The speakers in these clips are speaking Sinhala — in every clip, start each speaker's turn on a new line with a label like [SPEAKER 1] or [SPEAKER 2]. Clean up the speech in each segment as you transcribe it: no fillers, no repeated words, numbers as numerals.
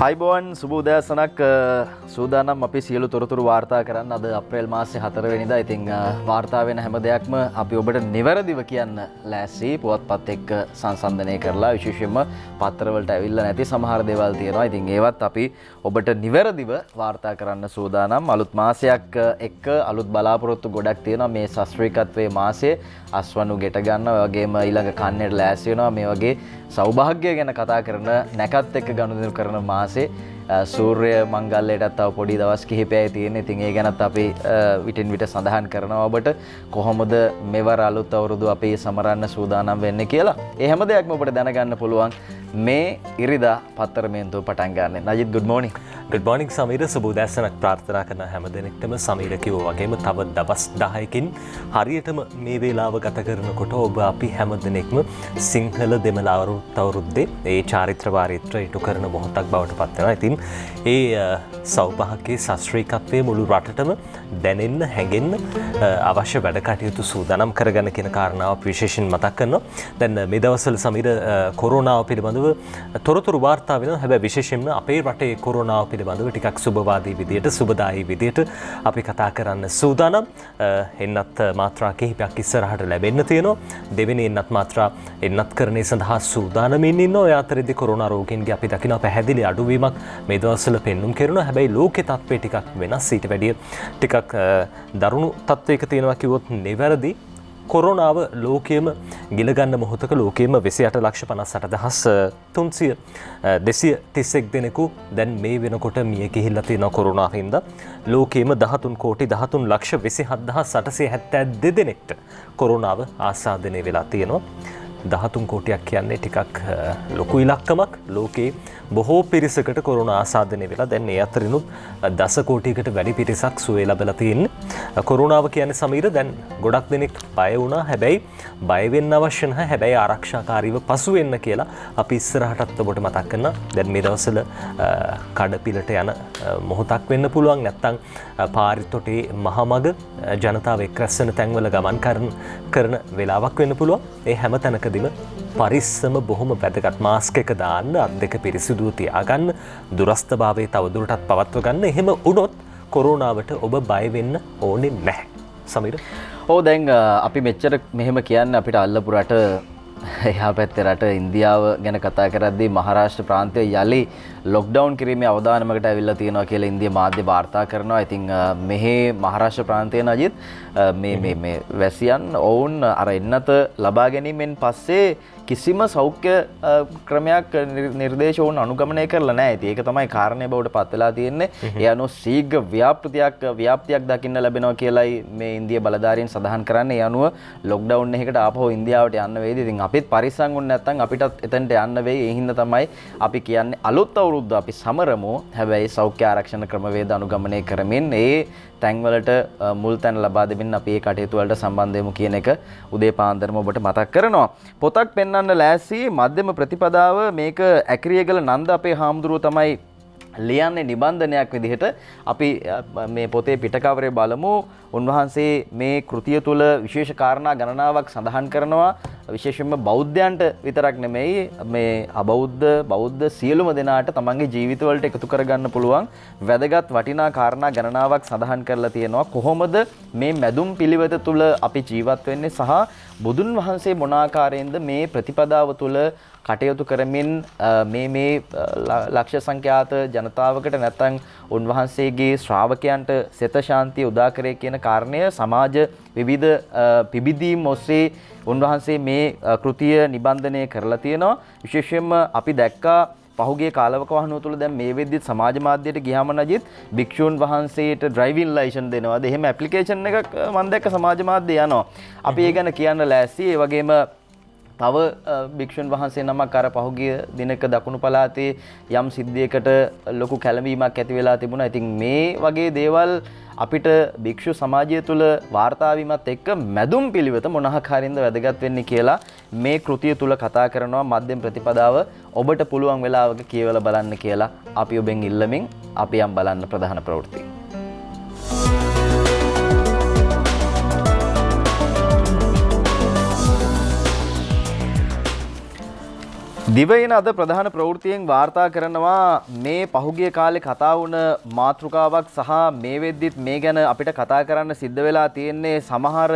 [SPEAKER 1] හයිබෝන් සුබ උදෑසනක් සූදානම් අපි සියලු තොරතුරු වාර්තා කරන්න අද අප්‍රේල් මාසේ 4 වෙනිදා. ඉතින් වාර්තා වෙන හැම දෙයක්ම අපි ඔබට නිවැරදිව කියන්න ලෑස්ති. පුවත්පත් එක්ක සංසන්දනය කරලා විශේෂයෙන්ම පත්තරවලට ඇවිල්ලා නැති සමහර දේවල් තියෙනවා. ඉතින් ඒවත් අපි ඔබට නිවැරදිව වාර්තා කරන්න සූදානම්. අලුත් මාසයක් එක්ක අලුත් බලාපොරොත්තු ගොඩක් තියෙනවා. මේ ශාස්ත්‍රීයත්වයේ මාසයේ අස්වනු ගෙට ගන්න, ඔය වගේම ඊළඟ කන්නේට ලෑස්ති වෙනවා. මේ වගේ සෞභාග්‍ය ගැන කතා කරන නැකත් එක්ක ගනුදෙනු කරන මාසේ සූර්ය මංගල්‍යයටත් තව පොඩි දවස් කිහිපයයි තියෙන්නේ. ඉතින් ඒ ගැනත් අපි විටින් විට සඳහන් කරනවා ඔබට කොහොමද මෙවර අලුත් අවුරුදු අපි සමරන්න සූදානම් වෙන්නේ කියලා. ඒ හැම දෙයක්ම ඔබට දැනගන්න පුළුවන් මේ ඉරිදා පත්තරමේන්තුව පටන් ගන්න. Najith good morning.
[SPEAKER 2] good morning Sameera. සුබ උදෑසනක් ප්‍රාර්ථනා කරන හැම දෙනෙක්ටම. සමීර කිව්වා වගේම තව දවස් 10කින් හරියටම මේ වේලාව ගත කරනකොට ඔබ අපි හැම දෙනෙක්ම සිංහල දෙමළ අවුරුද්දේ ඒ චාරිත්‍ර වාරිත්‍ර ඉටු කරන මොහොතක් බවට පත් වෙනවා. ඉතින් ඒ සෞභාග්‍යයේ ශාස්ත්‍රීයත්වයේ මුළු රටටම දැනෙන්න හැඟෙන්න අවශ්‍ය වැඩ කටයුතු සූදානම් කරගන්න කියන කාරණාව විශේෂයෙන් මතක් කරනවා. දැන් මේ දවස්වල සමීර කොරෝනාව පිළිබඳව තොරතුරු වාර්තා වෙනවා. හැබැයි විශේෂයෙන්ම අපේ රටේ කොරෝනාව පිළිබඳව ටිකක් සුබවාදී විදියට සුබදායී විදියට අපි කතා කරන්න සූදානම්. එන්නත් මාත්‍රා කිහිපයක් ඉස්සරහට ලැබෙන්න තියෙනවා. දෙවෙනි එන්නත් මාත්‍රා එන්නත්කරණය සඳහා සූදානමින් ඉන්නවා. ඒ අතරේදී කොරෝනා රෝගීන්ගේ අපි දකිනවා පැහැදිලි අඩුවීමක් මේ දවස්වල පෙන්눔 කරනවා. හැබැයි ලෝකේ තත්ත්වය ටිකක් වෙනස්. ඊට වැඩිය ටිකක් දරුණු තත්ත්වයක තියෙනවා කිව්වොත් නිවැරදි. කොරෝනාව ලෝකයේම ගිලගන්න මොහොතක ලෝකයේම 28,58,331 දෙනෙකු දැන් මේ වෙනකොට මිය ගිහිල්ලා තියෙනවා කොරෝනාව හින්දා. ලෝකයේම 13,27,872 දෙනෙක්ට කොරෝනාව ආසාදනය වෙලා තියෙනවා. 13 කෝටියක් කියන්නේ ටිකක් ලොකු ඉලක්කමක්. ලෝකේ බොහෝ පිරිසකට කොරෝනා ආසාදනය වෙලා දැන් ඒ අතරිනුත් 10 කෝටියකට වැඩි පිරිසක් සුවය ලැබලා තියෙන්නේ. කොරෝනාව කියන්නේ සමීර දැන් ගොඩක් දෙනෙක් බය වුණා. හැබැයි බය වෙන්න අවශ්‍ය නැහැ. හැබැයි ආරක්ෂාකාරීව පසු වෙන්න කියලා අපි ඉස්සරහටත් ඔබට මතක් කරනවා. දැන් මේ දවස්වල කඩපිලට යන මොහොතක් වෙන්න පුළුවන්. නැත්තම් පාරිතොටේ මහමග ජනතාව එක්රැස් වෙන තැන්වල ගමන් කරන වෙලාවක් වෙන්න පුළුවන්. ඒ හැම තැනකදීම පරිස්සම බොහොම වැදගත්. මාස්ක් එක දාන්න, අත් දෙක පිරිසිදුව තියාගන්න, දුරස්ථභාවය තවදුරටත් පවත්ව ගන්න. එහෙම වුණොත් කොරෝනාවට ඔබ බය වෙන්න ඕනේ නැහැ. සමීර.
[SPEAKER 1] ඔව් දැන් අපි මෙච්චර මෙහෙම කියන්නේ අපිට අල්ලපු රට එහා පැත්තේ රට ඉන්දියාව ගැන කතා කරද්දී මහාරාෂ්ට්‍ර ප්‍රාන්තයේ යලි ලොක්ඩවුන් කිරීමේ අවදානමකට ඇවිල්ලා තියෙනවා කියලා ඉන්දියා මාධ්‍ය වාර්තා කරනවා. ඉතින් මෙහි මහාරාෂ්ට්‍ර ප්‍රාන්තයේ නජිත් මේ වැසියන් ඔවුන් අර එන්නත ලබා ගැනීමෙන් පස්සේ කිසිම සෞඛ්‍ය ක්‍රමයක් නිර්දේශ වුණ අනුගමනය කරලා නැහැ. ඉතින් ඒක තමයි කාරණේ බවට පත් වෙලා තියෙන්නේ. ඒ අනුව ශීඝ්‍ර ව්‍යාප්තියක් දකින්න ලැබෙනවා කියලායි මේ ඉන්දියා බලධාරීන් සඳහන් කරන්නේ. ඒ අනුව ලොක්ඩවුන් එකකට ආපහු ඉන්දියාවට යන්න වෙයිද? ඉතින් අපිත් පරිස්සම් වුණ නැත්නම් අපිටත් එතනට යන්න වෙයි. ඒ හින්දා තමයි අපි කියන්නේ අලුත් අවුරුද්ද අපි සමරමු. හැබැයි සෞඛ්‍ය ආරක්ෂණ ක්‍රමවේද අනුගමනය කරමින් ඒ තැන්වලට මුල් තැන ලබා දෙමින් අපි මේ කටයුතු වලට සම්බන්ධ වෙමු කියන එක උදේ පාන්දරම ඔබට මතක් කරනවා. පොතක් පෙන්වන්න ලෑස්ති මධ්‍යම ප්‍රතිපදාව මේක ඇක්‍රියගල නන්ද අපේ හාමුදුරුවෝ තමයි ලියන්නේ නිබන්ධනයක් විදිහට. අපි මේ පොතේ පිටකවරේ බලමු. උන්වහන්සේ මේ කෘතිය තුළ විශේෂ කාරණා ගණනාවක් සඳහන් කරනවා. විශේෂයෙන්ම බෞද්ධයන්ට විතරක් නෙමෙයි මේ බෞද්ධ සියලුම දෙනාට තමන්ගේ ජීවිතවලට එකතු කරගන්න පුළුවන් වැදගත් වටිනා කාරණා ගණනාවක් සඳහන් කරලා තියෙනවා. කොහොමද මේ මැදුම් පිළිවෙත තුළ අපි ජීවත් වෙන්නේ සහ බුදුන් වහන්සේ මොන ආකාරයෙන්ද මේ ප්‍රතිපදාව තුළ කටයුතු කරමින් මේ ලක්ෂ සංඛ්‍යාත ජනතාවකට නැත්නම් උන්වහන්සේගේ ශ්‍රාවකයන්ට සෙත ශාන්තිය උදා කරේ කියන කාරණය සමාජ විවිධ පිබිදීම් ඔස්සේ උන්වහන්සේ මේ කෘතිය නිබන්ධනය කරලා තියෙනවා. විශේෂයෙන්ම අපි දැක්කා පහුගිය කාලවකවානුව තුළ දැන් මේ වෙද්දි සමාජ මාධ්‍යයට ගියාම නජිත් භික්ෂුන් වහන්සේට ඩ්‍රයිවිං ලයිසන්ස් දෙනවාද? එහෙම ඇප්ලිකේෂන් එකක් මම දැක්ක සමාජ මාධ්‍ය යනවා. අපි ඒ ගැන කියන්න ලෑස්ති. ඒ වගේම තව භික්ෂුන් වහන්සේ නමක් අර පහුගිය දිනක දකුණු පළාතේ යම් සිද්ධියකට ලොකු කැළඹීමක් ඇති වෙලා තිබුණා. ඉතින් මේ වගේ දේවල් අපිට භික්ෂු සමාජය තුළ වාර්තා වීමත් එක්ක මැදුම් පිළිවෙත මොන ආකාරයෙන්ද වැදගත් වෙන්නේ කියලා මේ කෘතිය තුළ කතා කරනවා. මධ්‍යම ප්‍රතිපදාව ඔබට පුළුවන් වෙලාවක කියවලා බලන්න කියලා අපි ඔබෙන් ඉල්ලමින් අපි යම් බලන්න ප්‍රධාන ප්‍රවෘත්ති. දිවයින අද ප්‍රධාන ප්‍රවෘත්තියෙන් වාර්තා කරනවා මේ පහුගිය කාලේ කතා වුණ මාතෘකාවක් සහ මේ වෙද්දිත් මේ ගැන අපිට කතා කරන්න සිද්ධ වෙලා තියෙන්නේ සමහර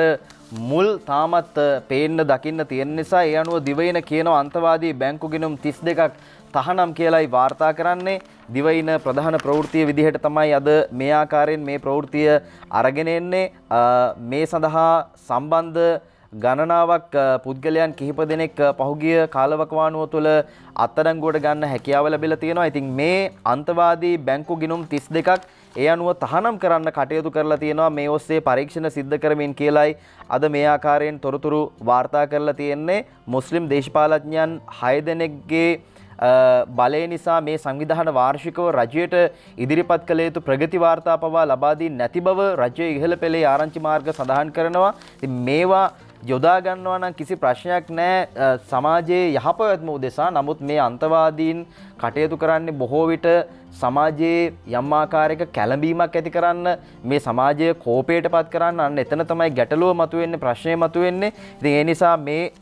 [SPEAKER 1] මුල් තාමත් පේන්න දකින්න තියෙන නිසා ඒ අනුව දිවයින කියනවා අන්තවාදී බැංකු ගිණුම් 32ක් තහනම් කියලායි වාර්තා කරන්නේ. දිවයින ප්‍රධාන ප්‍රවෘත්තිය විදිහට තමයි අද මේ ආකාරයෙන් මේ ප්‍රවෘත්තිය අරගෙන එන්නේ. මේ සඳහා සම්බන්ධ ගණනාවක් පුද්ගලයන් කිහිප දෙනෙක් පහුගිය කාලවකවානුව තුළ අත්අඩංගුවට ගන්න හැකියාව ලැබිලා තියෙනවා. ඉතින් මේ අන්තවාදී බැංකු ගිණුම් 32ක් ඒ අනුව තහනම් කරන්න කටයුතු කරලා තියෙනවා. මේ ඔස්සේ පරීක්ෂණ සිද්ධ කරමින් කියලායි අද මේ ආකාරයෙන් තොරතුරු වාර්තා කරලා තියෙන්නේ. මුස්ලිම් දේශපාලඥයන් 6 දෙනෙක්ගේ බලය නිසා මේ සංවිධාන වාර්ෂිකව රජයට ඉදිරිපත් කළ යුතු ප්‍රගති වාර්තා පවා ලබා දී නැති බව රජයේ ඉහළ පෙළේ ආරංචි මාර්ග සඳහන් කරනවා. ඉතින් මේවා යොදා ගන්නවා නම් කිසි ප්‍රශ්නයක් නැහැ සමාජයේ යහපැවැත්ම උදෙසා. නමුත් මේ අන්තවාදීන් කටයුතු කරන්නේ බොහෝ විට සමාජයේ යම් ආකාරයක කැළඹීමක් ඇති කරන්න, මේ සමාජය කෝපයටපත් කරන්න. අන්න එතන තමයි ගැටලුව මතුවෙන්නේ, ප්‍රශ්නේ මතුවෙන්නේ. ඉතින් ඒ නිසා මේ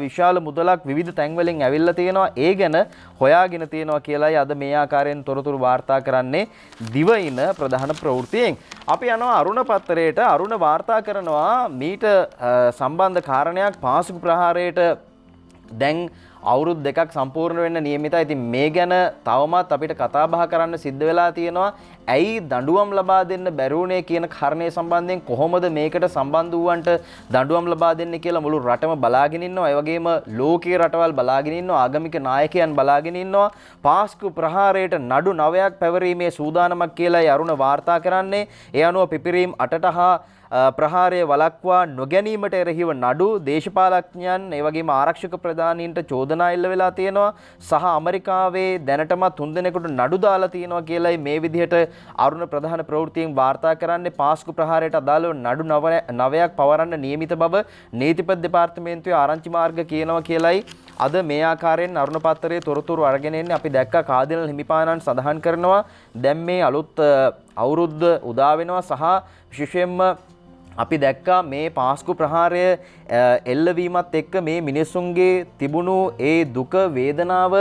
[SPEAKER 1] විශාල මුදලක් විවිධ තැන්වලින් ඇවිල්ලා තියෙනවා. ඒ ගැන හොයාගෙන තියෙනවා කියලායි අද මේ ආකාරයෙන් තොරතුරු වාර්තා කරන්නේ දිවයින ප්‍රධාන ප්‍රවෘත්තියෙන්. අපි යනවා අරුණ පත්තරයට. අරුණ වාර්තා කරනවා මීට සම්බන්ධ කාරණයක් පාසුක ප්‍රහාරයට දැන් අවුරුදු 2ක් සම්පූර්ණ වෙන්න නියමිතයි. ඉතින් මේ ගැන තවමත් අපිට කතා බහ කරන්න සිද්ධ වෙලා තියෙනවා. ඇයි දඬුවම් ලබා දෙන්න බැරුණේ කියන කාරණේ සම්බන්ධයෙන් කොහොමද මේකට සම්බන්ධ වූවන්ට දඬුවම් ලබා දෙන්නේ කියලා මුළු රටම බලාගෙන ඉන්නවා. ඒ වගේම ලෝකීය රටවල් බලාගෙන ඉන්නවා. ආගමික නායකයන් බලාගෙන ඉන්නවා. පාස්කු ප්‍රහාරයට නඩු 9ක් පැවරීමේ සූදානමක් කියලායි අරුණ වාර්තා කරන්නේ. ඒ අනුව පිපිරීම් 8ට හා ප්‍රහාරය වළක්වා නොගැනීමට එරෙහිව නඩු දේශපාලඥයන් ඒ වගේම ආරක්ෂක ප්‍රධානීන්ට චෝදනා එල්ල වෙලා තියෙනවා. සහ ඇමරිකාවේ දැනටමත් 3 දෙනෙකුට නඩු දාලා තියෙනවා කියලායි මේ විදිහට අරුණ ප්‍රධාන ප්‍රවෘත්තියෙන් වාර්තා කරන්නේ. පාස්කු ප්‍රහාරයට අදාළව නඩු 9ක් පවරන්න නියමිත බව නීතිපති දෙපාර්තමේන්තුවේ ආරංචි මාර්ග කියනවා කියලායි අද මේ ආකාරයෙන් අරුණ පත්තරයේ තොරතුරු අරගෙන එන්නේ. අපි දැක්කා කාදිනල් හිමිපාණන් සඳහන් කරනවා දැන් මේ අලුත් අවුරුද්ද උදා වෙනවා සහ විශේෂයෙන්ම අපි දැක්කා මේ පාස්කු ප්‍රහාරය එල්ලවීමත් එක්ක මේ මිනිස්සුන්ගේ තිබුණු ඒ දුක වේදනාව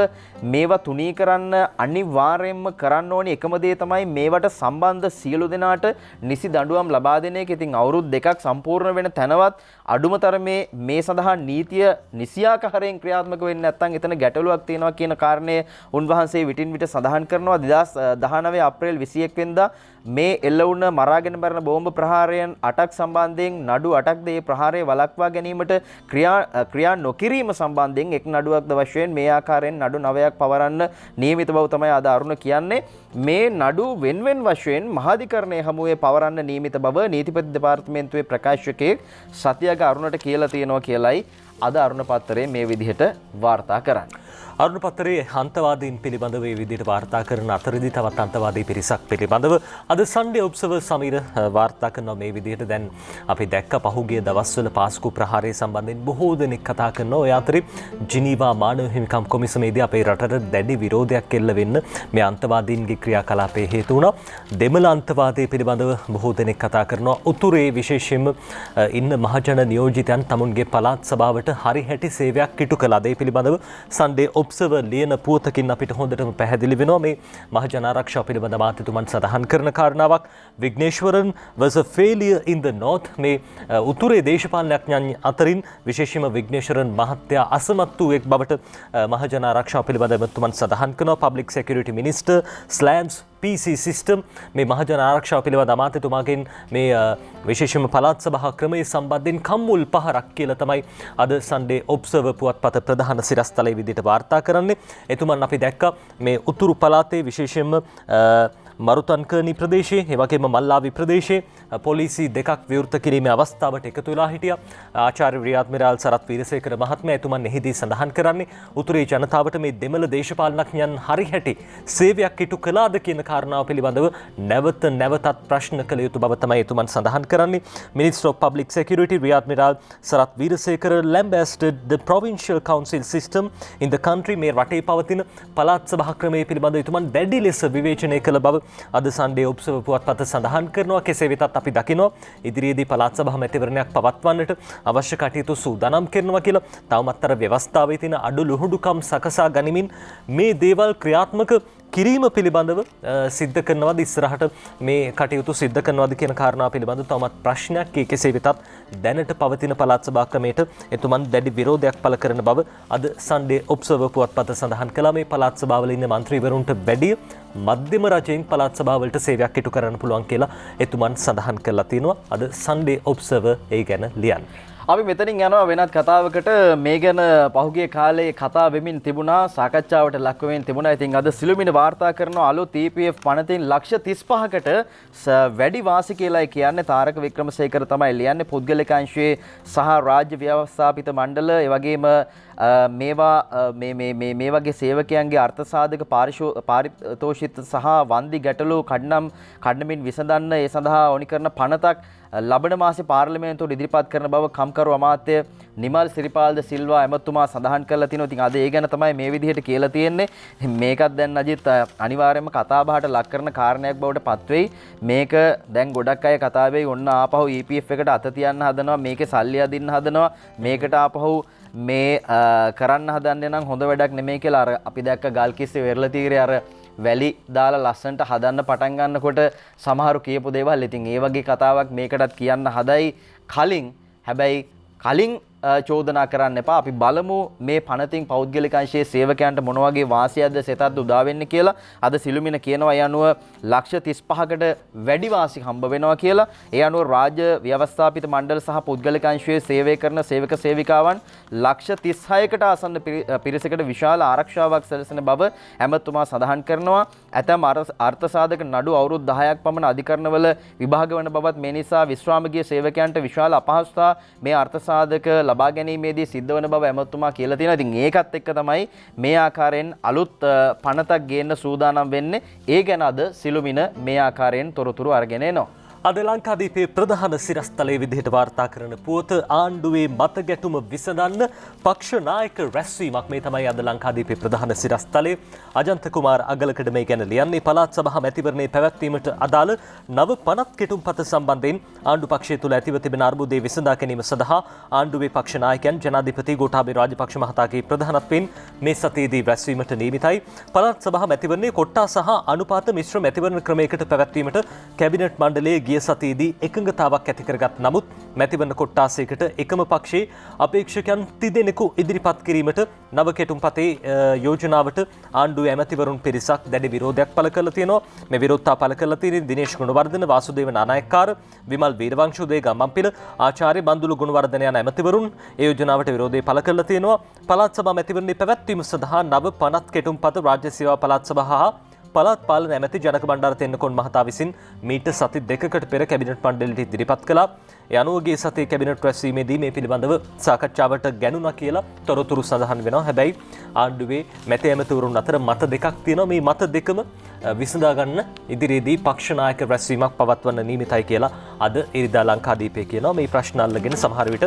[SPEAKER 1] මේවා තුනී කරන්න අනිවාර්යයෙන්ම කරන්න ඕනි එකම දේ තමයි මේවට සම්බන්ධ සියලු දෙනාට නිසි දඬුවම් ලබා දෙන එක. ඉතින් අවුරුදු 2ක් සම්පූර්ණ වෙන තැනවත් අඩුම තරමේ මේ සඳහා නීතිය නිසියාකාරයෙන් ක්‍රියාත්මක වෙන්නේ නැත්නම් එතන ගැටලුවක් තියෙනවා කියන කාරණය උන්වහන්සේ විටින් විට සඳහන් කරනවා. 2019 අප්‍රේල් 21 වෙනිදා මේ එල්ල වුණ මරාගෙන මරන බෝම්බ ප්‍රහාරයන් 8ක් සම්බන්ධයෙන් නඩු 8ක් ද ඒ ප්‍රහාරය වළක්වා ගැනීමට ක්‍රියා නොකිරීම සම්බන්ධයෙන් එක් නඩුවක්ද වශයෙන් මේ ආකාරයෙන් නඩු 9ක් පවරන්න නියමිත බව තමයි අද අරුණ කියන්නේ. මේ නඩු වෙන්වෙන් වශයෙන් මහාධිකරණයේ හමුවේ පවරන්න නියමිත බව නීතිපති දෙපාර්තමේන්තුවේ ප්‍රකාශකයෙක් සතියක අරුණට කියලා තියෙනවා කියලයි අද අරුණ පත්තරේ මේ විදිහට වාර්තා කරන්නේ.
[SPEAKER 2] අරුණ පත්තරේ අන්තවාදීන් පිළිබඳව මේ විදිහට වාර්තා කරන අතරදී තවත් අන්තවාදී පිරිසක් පිළිබඳව අද සන්ඩේ ඔබ්සර්වර් සමීර වාර්තා කරනවා මේ විදිහට. දැන් අපි දැක්ක පහුගිය දවස්වල පාස්කු ප්‍රහාරය සම්බන්ධයෙන් බොහෝ දෙනෙක් කතා කරනවා. ඔය අතරේ ජිනීවා මානව හිමිකම් කොමිසමේදී අපේ රටට දැඩි විරෝධයක් එල්ල වෙන්න මේ අන්තවාදීන්ගේ ක්‍රියාකලාපයේ හේතු වුණා. දෙමළ අන්තවාදයේ පිළිබඳව බොහෝ දෙනෙක් කතා කරනවා. උතුරේ විශේෂයෙන්ම ඉන්න මහජන නියෝජිතයන් තමුන්ගේ පළාත් සභාවට හරි හැටි සේවයක් ඉටු කළා. ඒ පිළිබඳව සන්ඩේ ඔබ්සර්වර් ලියන පුවතකින් අපිට හොඳටම පැහැදිලි වෙනවා මේ මහජන ආරක්ෂාව පිළිබඳ මාතෘතුමන් සඳහන් කරන කාරණාවක්. Wigneswaran was a failure in the north. මේ උතුරේ දේශපාලනඥයන් අතරින් විශේෂයෙන්ම විග්නේශ්වරන් මහත්තයා අසමත් වූ එක් බවට මහජන ආරක්ෂාව පිළිබඳව තුමන් සඳහන් කරනවා. public security minister slams PC system. මේ මහජන ආරක්ෂාව පිළිබඳ අමාත්‍යතුමාගෙන් මේ විශේෂයෙන්ම පළාත් සභා ක්‍රමයේ සම්බන්ධයෙන් කම්මුල් පහරක් කියලා තමයි අද සන්ඩේ ඔබ්සර්වර් පුවත්පත ප්‍රධාන සිරස්තලයේ විදිහට වාර්තා කරන්නේ. එතුමන් අපි දැක්කා මේ උතුරු පළාතේ විශේෂයෙන්ම මරුතන්කර්ණි ප්‍රදේශයේ ඒ වගේම මල්ලාවි ප්‍රදේශයේ පොලිසි දෙකක් විවෘත කිරීමේ අවස්ථාවට එකතු වෙලා හිටියා. ආචාර්ය රියාඩ්මිරාල් සරත් වීරසේකර මහත්මයා එතුමන් එහිදී සඳහන් කරන්නේ උතුරේ ජනතාවට මේ දෙමළ දේශපාලනඥයන් හරි හැටි සේවයක් ඉටු කළාද කියන කාරණාව පිළිබඳව නැවත නැවතත් ප්‍රශ්න කළ යුතු බව තමයි එතුමන් සඳහන් කරන්නේ. Minister of Public Security රියාඩ්මිරාල් Sarath Weerasekara lambasted the provincial council system in the country. මේ රටේ පවතින පළාත් සභා ක්‍රමයේ පිළිබඳව එතුමන් දැඩි ලෙස විවේචනය කළ බව අද සන්ඩේ ඔබ්සර්වර් පුවත්පත සඳහන් කරනවා. කෙසේ වෙතත් අපි දකිනවා ඉදිරියේදී පළාත් සභා මැතිවරණයක් පවත්වන්නට අවශ්‍ය කටයුතු සූදානම් කරනවා කියලා. තවමත් අර ව්‍යවස්ථාවේ තියෙන අඩු ලුහුඩුකම් සකසා ගනිමින් මේ දේවල් ක්‍රියාත්මක කිරීම පිළිබඳව සිද්ධ කරනවද ඉස්සරහට මේ කටයුතු සිද්ධ කරනවද කියන කාරණාව පිළිබඳව තවමත් ප්‍රශ්නයක්. කෙසේ වෙතත් දැනට පවතින පළාත් සභා ක්‍රමයට එතුමන් දැඩි විරෝධයක් පළ කරන බව අද සන්ඩේ ඔබ්සර්වර් පුවත්පත සඳහන් කළා. මේ පළාත් සභාවල ඉන්න මන්ත්‍රීවරුන්ට වැඩිය මධ්‍යම රජයෙන් පළාත් සභාවලට සේවයක් ඉටු කරන්න පුළුවන් කියලා එතුමන් සඳහන් කරලා තිනවා. අද සන්ඩේ ඔබ්සර්වර් ඒ ගැන ලියන්නේ.
[SPEAKER 1] අපි මෙතනින් යනවා වෙනත් කතාවකට. මේ ගැන පහුගිය කාලේ කතා වෙමින් තිබුණා, සාකච්ඡාවට ලක් වෙමින් තිබුණා. ඉතින් අද සිළුමිණ වාර්තා කරන අලුත් EPF පනතින් ලක්ෂ 35කට වැඩි වාසි කියලායි කියන්නේ. තාරක වික්‍රමසේකර තමයි ලියන්නේ. පුද්ගලික අංශයේ සහ රාජ්‍ය ව්‍යවස්ථාපිත මණ්ඩල ඒ වගේම මේවා මේ වගේ සේවකයන්ගේ අර්ථසාධක පාරිතෝෂිත සහ වන්දි ගැටලු කඩනමින් විසඳන්න ඒ සඳහා ඕනි කරන පනතක් ලබන මාසේ පාර්ලිමේන්තුවට ඉදිරිපත් කරන බව කම්කරු අමාත්‍ය නිමල් සිරිපාල්ද සිල්වා ඇමතුමා සඳහන් කරලා තිනවා. ඉතින් අද ඒ ගැන තමයි මේ විදිහට කියලා තියෙන්නේ. මේකත් දැන් අජිත් අනිවාර්යයෙන්ම කතා බහට ලක් කරන කාරණයක් බවට පත් වෙයි. මේක දැන් ගොඩක් අය කතා වෙයි. ඔන්න ආපහු EPF එකට අත තියන්න හදනවා. මේකේ සල්ලි අදින්න හදනවා. මේකට ආපහු මේ කරන්න හදන්නේ නම් හොඳ වැඩක් නෙමෙයි කියලා අර අපි දැක්ක ගල්කිස්සේ වෙරළ තීරේ අර වැලි දාලා ලස්සනට හදන්න පටන් ගන්නකොට සමහරු කියපු දේවල්. ඉතින් ඒ වගේ කතාවක් මේකටත් කියන්න හදයි කලින්. හැබැයි කලින් චෝදනා කරන්න එපා. අපි බලමු මේ පනතින් පෞද්ගලික අංශයේ සේවකයන්ට මොන වගේ වාසියක්ද සෙතක්ද උදා වෙන්නේ කියලා. අද සිළුමිණ කියනවා ඒ අනුව ලක්ෂ 35කට වැඩි වාසි හම්බ වෙනවා කියලා. ඒ අනුව රාජ්‍ය ව්‍යවස්ථාපිත මණ්ඩල සහ පුද්ගලික අංශයේ සේවය කරන සේවක සේවිකාවන් ලක්ෂ 36කට ආසන්න පිරිසකට විශාල ආරක්ෂාවක් සැලසෙන බව ඇමතුමා සඳහන් කරනවා. ඇතැම් අර්ථසාධක නඩු අවුරුදු 10ක් පමණ අධිකරණවල විභාග වන බවත් මේ නිසා විශ්‍රාමගිය සේවකයන්ට විශාල අපහසුතා මේ අර්ථසාධක ලබා ගැනීමේදී සිද්ධ වන බව ඇමතුමා කියලා තියෙනවා. ඉතින් ඒකත් එක්ක තමයි මේ ආකාරයෙන් අලුත් පනතක් ගේන්න සූදානම් වෙන්නේ. ඒ ගැන අද සිළුමිණ මේ ආකාරයෙන් තොරතුරු අරගෙන එනවා.
[SPEAKER 2] අද ලංකාදීපේ ප්‍රධාන සිරස්තලයේ විදිහට වාර්තා කරන පුවත ආණ්ඩුවේ මත ගැටුම විසඳන්න පක්ෂ නායක රැස්වීමක්. මේ තමයි අද ලංකාදීපේ ප්‍රධාන සිරස්තලයේ. අජන්ත කුමාර අගලකඩ මේ ගැන ලියන්නේ. පළාත් සභා මැතිවරණයේ පැවැත්වීමට අදාළ නව පනත් කෙටුම්පත සම්බන්ධයෙන් ආණ්ඩු පක්ෂය තුළ ඇතිව තිබෙන අර්බුදය විසඳා ගැනීම සඳහා ආණ්ඩුවේ පක්ෂ නායකයන් ජනාධිපති ගෝඨාභය රාජපක්ෂ මහතාගේ ප්‍රධානත්වයෙන් මේ සතියේදී රැස්වීමට නියමිතයි. පළාත් සභා මැතිවරණයේ කොට්ටා සහ අනුපාත මිශ්‍ර මැතිවරණ ක්‍රමයකට පැවැත්වීමට කැබිනට් මණ්ඩලයේ ගිය සතියේදී එකඟතාවක් ඇති කරගත් නමුත් මැතිවරණ කොට්ටාසයකට එකම පක්ෂයේ අපේක්ෂකයන් තිදෙනෙකු ඉදිරිපත් කිරීමට නව කෙටුම්පතේ යෝජනාවට ආණ්ඩුවේ ඇමතිවරුන් පිරිසක් දැඩි විරෝධයක් පළ කරලා තියෙනවා. මේ විරෝධතා පළ කරලා තියෙන දිනේෂ් ගුණවර්ධන, වාසුදේව නානායක්කාර, විමල් වීරවංශ, උදේ ගම්මන්පිල, ආචාර්ය බන්දුලු ගුණවර්ධන යන ඇමතිවරුන් ඒ යෝජනාවට විරෝධය පළ කරලා තියෙනවා. පළාත් සභා මැතිවරණයේ පැවැත්වීම සඳහා නව පනත් කෙටුම්පත රාජ්‍ය සේවා පළාත් සභා පළාත් පාලන ඇමති ජනක බණ්ඩාර තෙන්නකෝන් මහතා විසින් මීට සති දෙකකට පෙර කැබිනට් මණ්ඩලයට ඉදිරිපත් කළා. ඒ අනුවගේ සතියේ කැබිනට් රැස්වීමේදී මේ පිළිබඳව සාකච්ඡාවට ගැනුණා කියලා තොරතුරු සඳහන් වෙනවා. හැබැයි ආණ්ඩුවේ මැති ඇමතිවරුන් අතර මත දෙකක් තියෙනවා. මේ මත දෙකම විසඳා ගන්න ඉදිරියේදී පක්ෂ නායක රැස්වීමක් පවත්වන්න නියමිතයි කියලා අද ඉරිදා ලංකාදීපේ කියනවා. මේ ප්‍රශ්න අල්ලගෙන සමහර විට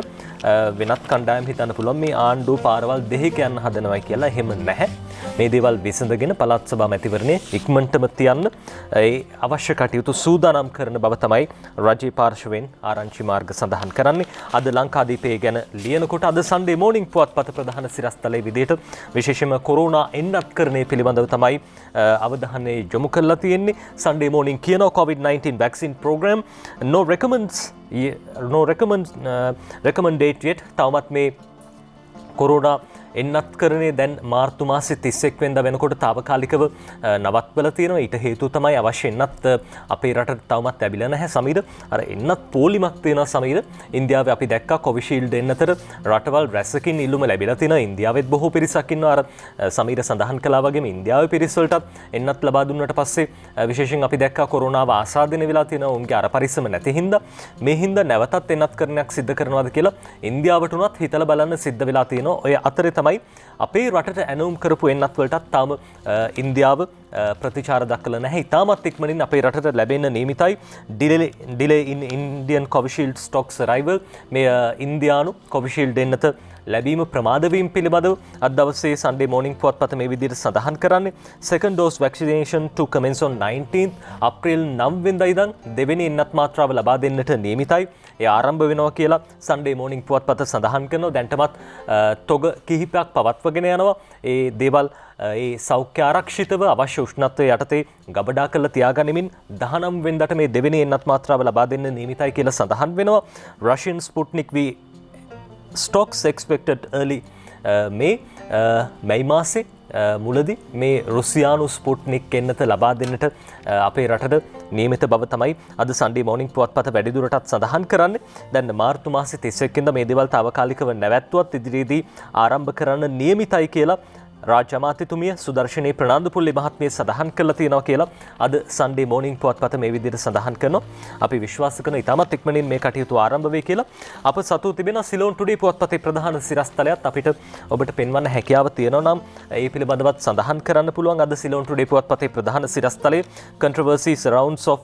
[SPEAKER 2] වෙනත් කණ්ඩායම් හිතන්න පුළුවන් මේ ආණ්ඩුව පාරවල් දෙහික යන්න හදනවයි කියලා. එහෙම නැහැ. මේ දේවල් විසඳගෙන පළාත් සභා මැතිවරණේ ඉක්මනටම තියන්න ඒ අවශ්‍ය කටයුතු සූදානම් කරන බව තමයි රජයේ පාර්ශවයෙන් ආරංචි මාර්ග සඳහන් කරන්නේ. අද ලංකාදීපේ ගැන ලියනකොට අද සන්ඩේ මෝනිං පුවත්පත ප්‍රධාන සිරස්තලයේ විදිහට විශේෂයෙන්ම කොරෝනා එන්නත්කරණය පිළිබඳව තමයි අවධානය යොමු කරලා තියෙන්නේ. සන්ඩේ මෝනිං කියනවා COVID-19 vaccine program no recommended yet. තවමත් මේ කොරෝනා එන්නත්කරණය දැන් මාර්තු මාසේ 31 වෙනිදා වෙනකොට తాවකාලිකව නවත්වලා තියෙනවා. ඊට හේතුව තමයි අවශ්‍ය එන්නත් අපේ රටට තවමත් ලැබිලා නැහැ. සමීර අර එන්නත් පොලිමක් තියෙනවා. සමීර ඉන්දියාවේ අපි දැක්කා කොවිෂීල්ඩ් එන්නතර රටවල් රැසකින් ඉල්ලුම ලැබිලා තියෙනවා. ඉන්දියාවෙත් බොහෝ පිරිසක් ඉන්නවා. අර සමීර සඳහන් කළා වගේම ඉන්දියාවේ පිරිස් වලටත් එන්නත් ලබා දුන්නාට පස්සේ විශේෂයෙන් අපි දැක්කා කොරෝනාව ආසාදනය වෙලා තියෙනවා. උන්ගේ අර පරිස්සම නැති හින්දා මේ හින්දා නැවතත් එන්නත්කරණයක් සිදු කරනවාද කියලා ඉන්දියාවට උනත් හිතලා බලන්න සිද්ධ වෙලා තියෙනවා. ඔය අතරේ තමයි අපේ රටට ඇනවුම් කරපු එන්නත් වලටත් තාම ඉන්දියාව ප්‍රතිචාර දක්වලා නැහැ. ඉතාමත් ඉක්මනින් අපේ රටට ලැබෙන්න නියමිතයි ඩිලේ ඉන් ඉන්දියන් කොවිෂීල්ඩ් ස්ටොක්ස් අරයිවල්. මේ ඉන්දියානු කොවිෂීල්ඩ් එන්නත ලැබීම ප්‍රමාදවීම පිළිබඳව අද දවසේ සන්ඩේ මෝර්නිං පුවත්පත මේ විදිහට සඳහන් කරන්නේ. second dose vaccination to commence on 19th අප්‍රේල් 9 වෙනිදා ඉඳන් දෙවෙනි එන්නත් මාත්‍රාව ලබා දෙන්නට නියමිතයි. ඒ ආරම්භ වෙනවා කියලා සන්ඩේ මෝර්නිං පුවත්පත සඳහන් කරනවා. දැන්ටමත් තොග කිහිපයක් පවත්වගෙන යනවා. ඒ දේවල් ඒ සෞඛ්‍ය ආරක්ෂිතව අවශ්‍ය උෂ්ණත්වය යටතේ ගබඩා කරලා තියාගනිමින් 19 වෙනිදාට මේ දෙවෙනි එන්නත් මාත්‍රාව ලබා දෙන්න නියමිතයි කියලා සඳහන් වෙනවා. Russian Sputnik V stocks expected early මැයි මාසේ මුලදී මේ රුසියානු ස්පුට්නික් එන්නත ලබා දෙන්නට අපේ රටට නියමිත බව තමයි අද සන්ඩේ මෝර්නිං පුවත්පත වැඩිදුරටත් සඳහන් කරන්නේ. දැන් මාර්තු මාසේ 31 වෙනිදා මේ දේවල් తాවකාලිකව නැවැත්වුවත් ඉදිරියේදී ආරම්භ කරන්න නියමිතයි කියලා රාජ්‍ය අමාත්‍යතුමිය සුදර්ශනී ප්‍රනාන්දුපුල්ලි මහත්මිය සඳහන් කළා තියෙනවා කියලා අද සන්ඩේ මෝර්නිං පුවත්පත මේ විදිහට සඳහන් කරනවා. අපි විශ්වාස කරන ඉතාමත් ඉක්මනින් මේ කටයුතු ආරම්භ වෙයි කියලා. අප සතු තිබෙන සිලෝන් ටුඩේ පුවත්පතේ ප්‍රධාන සිරස්තලයත් අපිට ඔබට පෙන්වන්න හැකියාව තියෙනවා නම් ඒ පිළිබඳවත් සඳහන් කරන්න පුළුවන්. අද සිලෝන් ටුඩේ පුවත්පතේ ප්‍රධාන සිරස්තලයේ controversy surrounds of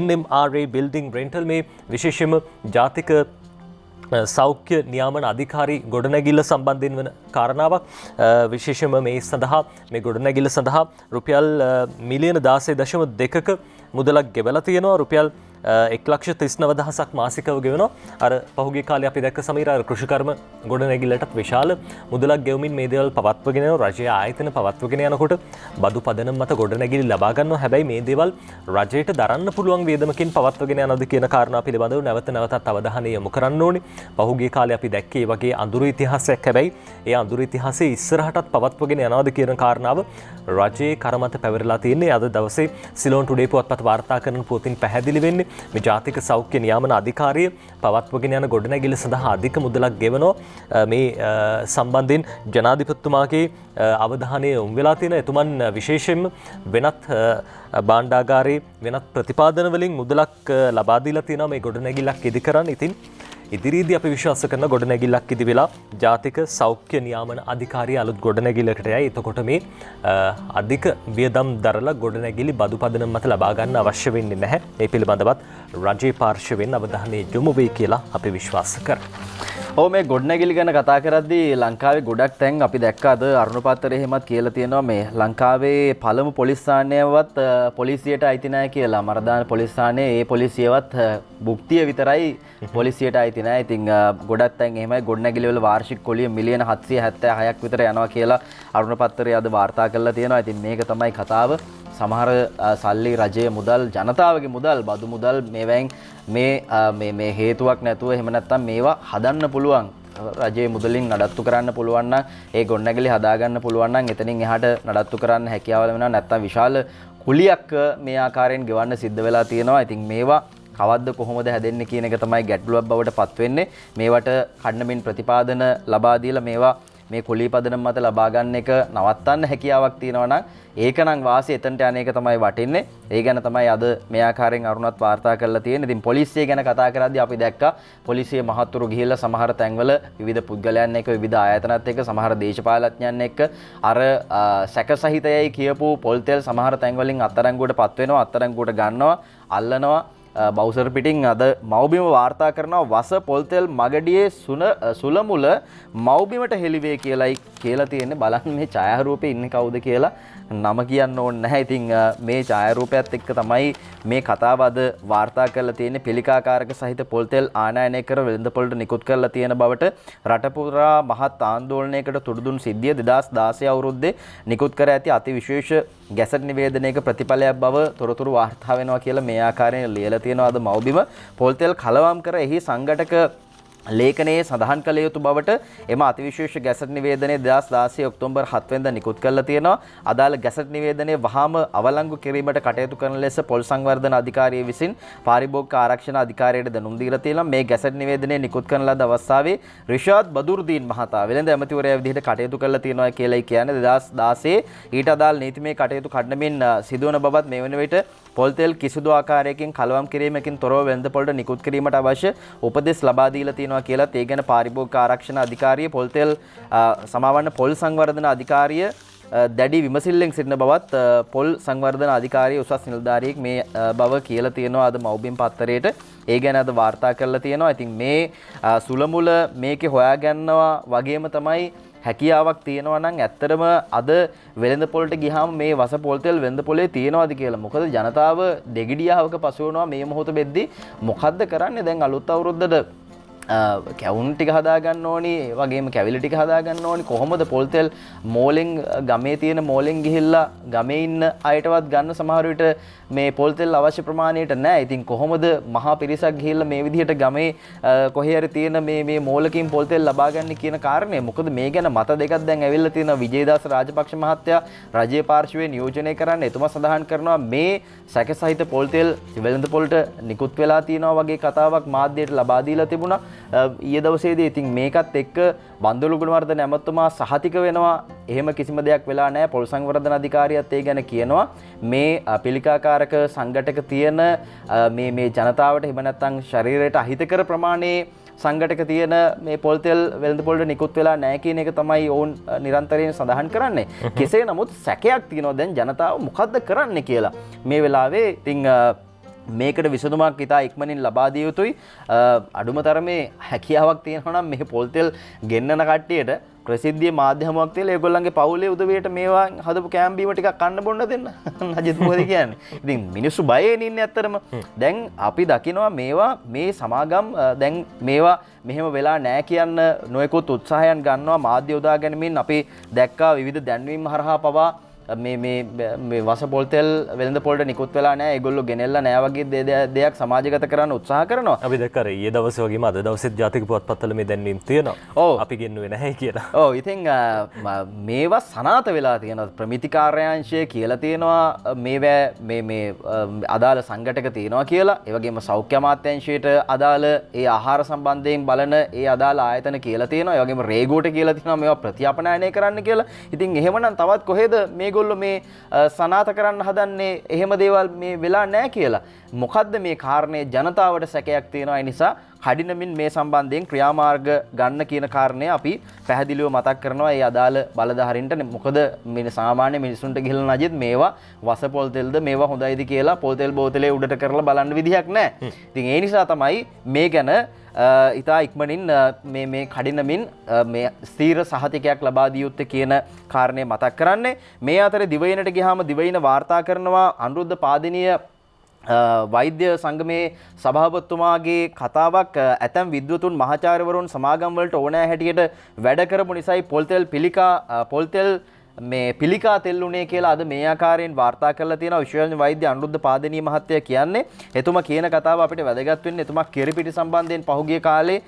[SPEAKER 2] NMRA building rental මේ විශේෂයෙන්ම ජාතික සෞඛ්‍ය නියාමන අධිකාරී ගොඩනැගිල්ල සම්බන්ධයෙන් වන කාරණාවක්. විශේෂයෙන්ම මේ සඳහා මේ ගොඩනැගිල්ල සඳහා රුපියල් මිලියන 16.2ක මුදලක් ගෙවලා තියෙනවා. රුපියල් 1,39,000ක් මාසිකව ගෙවනවා. අර පහුගිය කාලේ අපි දැක්ක සමීර අර කෘෂිකර්ම ගොඩනැගිල්ලටත් විශාල මුදලක් ගෙවමින් මේ දේවල් පවත්වගෙන යනවා. රජයේ ආයතන පවත්වගෙන යනකොට බදු පදනම මත ගොඩනැගිලි ලබා ගන්නවා. හැබැයි මේ දේවල් රජයට දරන්න පුළුවන් වේදමකින් පවත්වගෙන යනවද කියන කාරණා පිළිබඳව නැවත නැවතත් අවධානය යොමු කරන්න ඕනේ. පහුගිය කාලේ අපි දැක්කේ ඒ වගේ අඳුරු ඉතිහාසයක්. හැබැයි ඒ අඳුරු ඉතිහාසයේ ඉස්සරහටත් පවත්වගෙන යනවද කියන කාරණාව රජයේ කරමත පැවරලා තියෙන්නේ. අද දවසේ සිලෝන් ටුඩේ පුවත්පත වාර්තා කරන පුවතින් පැහැදිලි වෙන්නේ මේ ජාතික සෞඛ්‍ය නියාමන අධිකාරිය පවත්වගෙන යන ගොඩනැගිල්ල සඳහා අධික මුදලක් ගෙවනවා. මේ සම්බන්ධයෙන් ජනාධිපතිතුමාගේ අවධානය යොමු වෙලා තියෙන. එතුමන් විශේෂයෙන්ම වෙනත් භාණ්ඩාගාරයේ වෙනත් ප්‍රතිපාදන වලින් මුදලක් ලබා දීලා තියෙනවා මේ ගොඩනැගිල්ලක් ඉදි කරන්න. ඉතින් ඉදිරියේදී අපි විශ්වාස කරන ගොඩනැගිල්ලක් ඉදි වෙලා ජාතික සෞඛ්‍ය නියාමන අධිකාරිය අලුත් ගොඩනැගිල්ලකට යයි. එතකොට මේ අධික වියදම් දරලා ගොඩනැගිලි බදු පදනම මත ලබා ගන්න අවශ්‍ය වෙන්නේ නැහැ. මේ පිළිබඳවත් රජයේ පාර්ශවයෙන් අවධානය යොමු වෙයි කියලා අපි විශ්වාස කරනවා.
[SPEAKER 1] ඔව් මේ ගොඩනැගිලි ගැන කතා කරද්දී ලංකාවේ ගොඩක් තැන් අපි දැක්ක අද අරුණ පත්තරේ එහෙමත් කියලා තියෙනවා මේ ලංකාවේ පළමු පොලිස් ස්ථානයවත් පොලිසියට අයිති නැහැ කියලා. මරදාන පොලිස් ස්ථානයේ ඒ පොලිසියවත් භුක්තිය විතරයි පොලිසියට අයිති නැහැ. ඉතින් ගොඩක් තැන් එහෙමයි ගොඩනැගිලි වල වාර්ෂික කොලිය මිලියන 776ක් විතර යනවා කියලා අරුණ පත්තරේ අද වාර්තා කරලා තියෙනවා. ඉතින් මේක තමයි කතාව. සමහර සල්ලි රජයේ මුදල් ජනතාවගේ මුදල් බදු මුදල් මේවැන් මේ හේතුවක් නැතුව එහෙම නැත්නම් මේවා හදන්න පුළුවන් රජයේ මුදලින් නඩත්තු කරන්න පුළුවන් නම් ඒ ගොඩනැගිලි හදාගන්න පුළුවන් නම් එතනින් එහාට නඩත්තු කරන්න හැකියාව ලැබෙනවා. නැත්නම් විශාල කුලියක් මේ ආකාරයෙන් ගෙවන්න සිද්ධ වෙලා තියෙනවා. ඉතින් මේවා කවද්ද කොහොමද හැදෙන්නේ කියන එක තමයි ගැටලුවක් බවට පත් වෙන්නේ. මේවට කඩනමින් ප්‍රතිපාදන ලබා දීලා මේවා මේ කුලී පදනම මත ලබා ගන්න එක නවත්තන්න හැකියාවක් තියෙනවා නම් ඒක නම් වාසිය එතනට යන එක තමයි වටින්නේ. ඒ ගැන තමයි අද මේ ආකාරයෙන් අරුණත් වාර්තා කරලා තියෙන්නේ. ඉතින් පොලිසිය ගැන කතා කරද්දී අපි දැක්කා පොලිසිය මහත්තුරු ගිහිල්ලා සමහර තැන්වල විවිධ පුද්ගලයන් එක්ක විවිධ ආයතනත් එක්ක සමහර දේශපාලඥයන් එක්ක අර සැකසහිතයයි කියපු පොල් තෙල් සමහර තැන්වලින් අත්අඩංගුවටපත් වෙනවා, අත්අඩංගුවට ගන්නවා, අල්ලනවා. බෞසර් පිටින් අද මව්බිම වාර්තා කරනවා වස පොල්තෙල් මගඩියේ සුලමුල මව්බිමට හෙළිවේ කියලායි කියලා තියෙන්නේ. බලන්න මේ ඡායාරූපේ ඉන්නේ කවුද කියලා නම කියන්න ඕනේ නැහැ. ඉතින් මේ ඡායාරූපයත් එක්ක තමයි මේ කතාව අද වාර්තා කරලා තියෙන්නේ. පිළිකාකාරක සහිත පොල්තෙල් ආනයනය කර වෙළඳපොළට නිකුත් කරලා තියෙන බවට රට පුරා මහත් ආందోලනයකට තුඩු සිද්ධිය 2016 අවුරුද්දේ නිකුත් කර ඇති අතිවිශේෂ ගැසට් නිවේදනයක ප්‍රතිඵලයක් බව තොරතුරු වාර්තා වෙනවා කියලා මේ ආකාරයෙන් ලියලා තියෙනවා. අද මව්බිම පොල්තෙල් කලවම් කර එහි සංඝටක ලේඛනයේ සඳහන් කළ යුතු බවට එම අතිවිශේෂ ගැසට් නිවේදනයේ 2016 ඔක්තෝබර් 7 වෙනිදා නිකුත් කරලා තියෙනවා. අදාළ ගැසට් නිවේදනයේ වහාම අවලංගු කිරීමට කටයුතු කරන ලෙස පොල් සංවර්ධන අධිකාරිය විසින් පාරිභෝගික ආරක්ෂණ අධිකාරියට දැනුම් දීලා තියෙනවා. මේ ගැසට් නිවේදනයේ නිකුත් කරන ලද අවස්ථාවේ රිෂාඩ් බදුර්දීන් මහතා වෙළඳ ඇමතිවරයා විදිහට කටයුතු කරලා තියෙනවා කියලායි කියන්නේ. 2016 ඊට අදාළ නීතිමය කටයුතු කඩනමින් සිදුවන බවත් මේ වන විට පොල්තෙල් කිසිදු ආකාරයකින් කලවම් කිරීමකින් තොරව වෙළඳපොළට නිකුත් කිරීමට අවශ්‍ය උපදෙස් ලබා දීලා තියෙනවා කියලා ඒ ගැන පාරිභෝගික ආරක්ෂණ අධිකාරිය පොල්තෙල් සමාවන්න පොල් සංවර්ධන අධිකාරිය දැඩි විමසිල්ලෙන් සිටින බවත් පොල් සංවර්ධන අධිකාරිය උසස් නිලධාරියෙක් මේ බව කියලා තියෙනවා අද මව්බිම් පත්තරේට. ඒ ගැන අද වාර්තා කරලා තියෙනවා. ඉතින් මේ සුලමුල මේකේ හොයාගන්නවා වගේම තමයි හැකියාවක් තියෙනවා නම් ඇත්තටම අද වෙළඳ පොළට ගියාම මේ වස පොල් තෙල් වෙළඳ පොලේ තියෙනවද කියලා. මොකද ජනතාව දෙගිඩියාවක පසු වෙනවා මේ මොහොත වෙද්දී. මොකද්ද කරන්නේ දැන් අලුත් අවුරුද්දට කැවුන් ටික හදා ගන්න ඕනි, ඒ වගේම කැවිලි ටික හදා ගන්න ඕනි. කොහොමද පොල් තෙල් මෝලෙන් ගමේ තියෙන මෝලෙන් ගිහිල්ලා ගමේ ඉන්න අයටවත් ගන්න සමහර විට මේ පොල් තෙල් අවශ්‍ය ප්‍රමාණයට නැහැ. ඉතින් කොහොමද මහා පිරිසක් ගිහිල්ලා මේ විදිහට ගමේ කොහේ හරි තියෙන මේ මෝලකින් පොල් තෙල් ලබා ගන්න කියන කාරණය. මොකද මේ ගැන මත දෙකක් දැන් ඇවිල්ලා තියෙනවා. විජේදාස රාජපක්ෂ මහත්තයා රජයේ පාර්ශවයේ නියෝජනය කරන්න එතුමා සඳහන් කරනවා මේ සැක සහිත පොල් තෙල් වෙළඳ පොළට නිකුත් වෙලා තියෙනවා වගේ කතාවක් මාධ්‍යයට ලබා දීලා තිබුණා ඊයේ දවසේදී. ඉතින් මේකත් එක්ක බන්දුලු ගුණවර්ධන ඇමතුමා සහතික වෙනවා එහෙම කිසිම දෙයක් වෙලා නැහැ. පොල් සංවර්ධන අධිකාරියත් ඒ ගැන කියනවා මේ පිළිකාකාරක සංඝටක තියෙන මේ ජනතාවට එහෙම නැත්නම් ශරීරයට අහිතකර ප්‍රමාණයේ සංඝටක තියෙන මේ පොල් තෙල් වෙළඳ පොළට නිකුත් වෙලා නැහැ කියන එක තමයි ඔවුන් නිරන්තරයෙන් සඳහන් කරන්නේ. කෙසේ නමුත් සැකයක් තියෙනවා දැන් ජනතාව මොකද්ද කරන්නේ කියලා. මේ වෙලාවේ ඉතින් මේකට විසඳුමක් ඉතා ඉක්මනින් ලබා දිය යුතුයි. අඩුම තරමේ හැකියාවක් තියෙනවා නම් මේ පොල් තෙල් ගෙන්නන කට්ටියට ප්‍රසිද්ධියේ මාධ්‍යමයක් තියලා ඒගොල්ලන්ගේ පවුලේ උදවියට මේවා හදපු කෑම බීම ටිකක් කන්න බොන්න දෙන්න. අජිත් මොකද කියන්නේ? ඉතින් මිනිස්සු බයෙන් ඉන්නේ ඇත්තටම. දැන් අපි දකිනවා මේවා මේ සමාගම් දැන් මේවා මෙහෙම වෙලා නැහැ කියන්න නොයෙකුත් උත්සාහයන් ගන්නවා මාධ්‍ය යොදා ගැනීමෙන්. අපි දැක්කා විවිධ දැන්වීම් හරහා පවා මේ වස පොල් තෙල් වෙළඳ පොළට නිකුත් වෙලා නැහැ. ඒගොල්ලෝ ගෙනෙල්ලා නැහැ වගේ දෙයක් සමාජගත කරන්න උත්සාහ කරනවා.
[SPEAKER 2] අපි දැක්කා ඊයේ දවසේ වගේම අද දවසෙත් ජාතික පුවත්පත්වල මේ දැන්වීම් තියෙනවා.
[SPEAKER 1] ඔව්.
[SPEAKER 2] අපි ගෙන්නුවේ නැහැ කියලා.
[SPEAKER 1] ඔව්. ඉතින් මේවා සනාත වෙලා තියෙනවා. ප්‍රමිති කාර්යාංශය කියලා තියෙනවා මේ අදාළ සංඝටක තියෙනවා කියලා. ඒ වගේම සෞඛ්‍ය අමාත්‍යාංශයට අදාළ ඒ ආහාර සම්බන්ධයෙන් බලන ඒ අදාළ ආයතන කියලා තියෙනවා. ඒ වගේම රේගෝට කියලා තියෙනවා මේවා ප්‍රතිඅපනයනය කරන්න කියලා. ඉතින් එහෙමනම් තවත් කොහෙද මේගොල්ලෝ මේ සනාත කරන්න හදන්නේ එහෙම දේවල් මේ වෙලා නැහැ කියලා. මොකද්ද මේ කාරණේ? ජනතාවට සැකයක් තියෙනවා. ඒ නිසා කඩිනමින් මේ සම්බන්ධයෙන් ක්‍රියාමාර්ග ගන්න කියන කාරණය අපි පැහැදිලිව මතක් කරනවා ඒ අදාළ බලධාරීන්ට. මොකද මේ සාමාන්‍ය මිනිසුන්ට ගිහිල්ලා නැජිත් මේවා වස පොල් තෙල්ද මේවා හොඳයිද කියලා පොල් තෙල් බෝතලේ උඩට කරලා බලන්න විදිහක් නැහැ. ඉතින් ඒ නිසා තමයි මේ ගැන ඉතා ඉක්මනින් මේ කඩිනමින් මේ ස්ථීර සහතිකයක් ලබා දිය යුත්තේ කියන කාරණය මතක් කරන්නේ. මේ අතරේ දිවයිනට ගියාම දිවයින වාර්තා කරනවා අනුරුද්ධ පාදිනිය වෛද්‍ය සංගමේ සභාපතිතුමාගේ කතාවක්. ඇතැම් විද්වතුන් මහාචාර්යවරුන් සමාගම් වලට ඕනෑ හැටියට වැඩ කරපු නිසායි පොල් තෙල් මේ පිළිකා තෙල් උනේ කියලා අද මේ ආකාරයෙන් වාර්තා කරලා තියෙනවා. විශ්වවිද්‍යාල වෛද්‍ය අනුරුද්ධ පාදිනිය මහත්තයා කියන්නේ එතුමා කියන කතාව අපිට වැදගත් වෙන්නේ එතුමා කිරිපිටි සම්බන්ධයෙන් පහුගිය කාලේ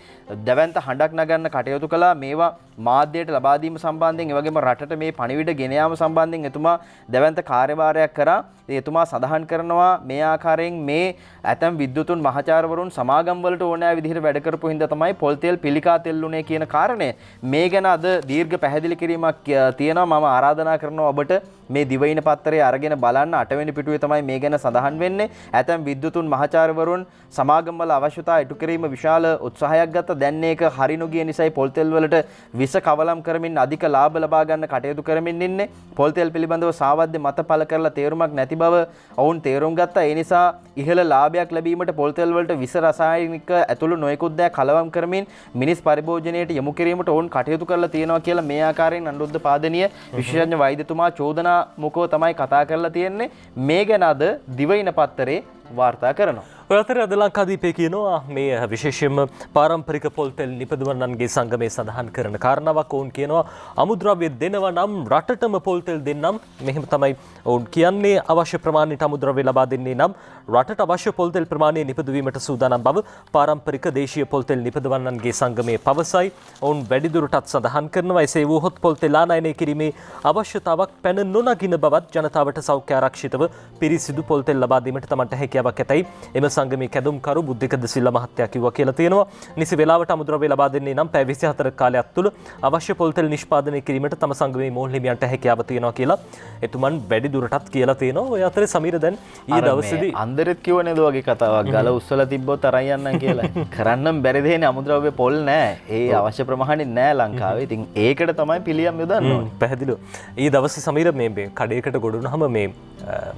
[SPEAKER 1] දැවැන්ත හඬක් නගන්න කටයුතු කළා. මේවා මාධ්‍යයට ලබා දීම සම්බන්ධයෙන් ඒ වගේම රටට මේ පණිවිඩ ගෙන යාම සම්බන්ධයෙන් එතුමා දැවැන්ත කාර්යභාරයක් කරා. එතුමා සඳහන් කරනවා මේ ආකාරයෙන් මේ ඇතැම් විද්වතුන් මහාචාර්යවරුන් සමාගම් වලට ඕනෑ විදිහට වැඩ කරපු හින්දා තමයි පොල් තෙල් පිළිකා තෙල් උනේ කියන කාරණය. මේ ගැන අද දීර්ඝ පැහැදිලි කිරීමක් තියෙනවා. මම ආරාධනා කරනවා ඔබට මේ දිවයින පත්තරය අරගෙන බලන්න. 8 වෙනි පිටුවේ තමයි මේ ගැන සඳහන් වෙන්නේ. ඇතැම් විද්වතුන් මහාචාර්යවරුන් සමාගම් වල අවශ්‍යතා ඉටු කිරීම විශාල උත්සාහයක් ගත්තා. දැන් ඒක හරි නොගිය නිසායි පොල් තෙල් වලට විස කවලම් කරමින් අධික ලාභ ලබා ගන්න කටයුතු කරමින් ඉන්නේ. පොල් තෙල් පිළිබඳව සාවද්‍ය මත පළ කරලා තේරුමක් නැති බව ඔවුන් තේරුම් ගත්තා. ඒ නිසා ඉහළ ලාභයක් ලැබීමට පොල් තෙල් වලට විස රසායනික ඇතුළු නොයෙකුත් දෑ කලවම් කරමින් මිනිස් පරිභෝජනයට යොමු කිරීමට ඔවුන් කටයුතු කරලා තියෙනවා කියලා මේ ආකාරයෙන් අනුරුද්ධ පාදිනිය විශේෂඥ වෛද්‍යතුමා චෝදනා මුකව තමයි කතා කරලා තියෙන්නේ. මේ ගැන අද දිවයින පත්තරේ වාර්තා කරනවා.
[SPEAKER 2] ඔය අතරේ අද ලංකාදීපේ කියනවා මේ විශේෂයෙන්ම පාරම්පරික පොල් තෙල් නිපදවන්නන්ගේ සංගමයේ සඳහන් කරන කාරණාවක්. ඔවුන් කියනවා අමුද්‍රව්‍ය දෙනවා නම් රටටම පොල් තෙල් දෙන්නම්. මෙහෙම තමයි ඔවුන් කියන්නේ. අවශ්‍ය ප්‍රමාණයට අමුද්‍රව්‍ය ලබා දෙන්නේ නම් රටට අවශ්‍ය පොල් තෙල් ප්‍රමාණය නිපදවීමට සූදානම් බව පාරම්පරික දේශීය පොල් තෙල් නිපදවන්නන්ගේ සංගමයේ පවසයි. ඔවුන් වැඩිදුරටත් සඳහන් කරනවා එසේ වුවහොත් පොල් තෙල් ආනයනය කිරීමේ අවශ්‍යතාවක් පැන නොනගින බවත් ජනතාවට සෞඛ්‍ය ආරක්ෂිතව පිරිසිදු පොල් තෙල් ලබා දීමට තමන්ට හැකියාවක් ඇතයි එම සංගමේ කැඳුම්කරු බුද්ධික ද සිල්වා මහත්තයා කිව්වා කියලා තියෙනවා. නිසි වේලාවට අමුද්‍රව්‍ය ලබා දෙන්නේ නම් පැය 24 කාලයක් තුළ අවශ්‍ය පොල් තෙල් නිෂ්පාදනය කිරීමට තම සංගමේ මෝල් හිමියන්ට හැකියාව තියෙනවා කියලා එතුමන් වැඩි දුරටත් කියලා තියෙනවා. ඔය අතරේ සමීර දැන් ඊයේ දවසේදී
[SPEAKER 1] අන්දරෙත් කිව්ව නේද වගේ කතාවක් ගල උස්සලා තිබ්බොත් අරන් යන්නම් කියලා. කරන්නම් බැරි දෙන්නේ අමුද්‍රව්‍ය පොල් නෑ. ඒ අවශ්‍ය ප්‍රමාණය නෑ ලංකාවේ. ඉතින් ඒකට තමයි පිළියම් යොදන්න ඕනේ.
[SPEAKER 2] පැහැදිලිව. ඊයේ දවසේ සමීර මේ කඩේකට ගොඩ වුණාම මේ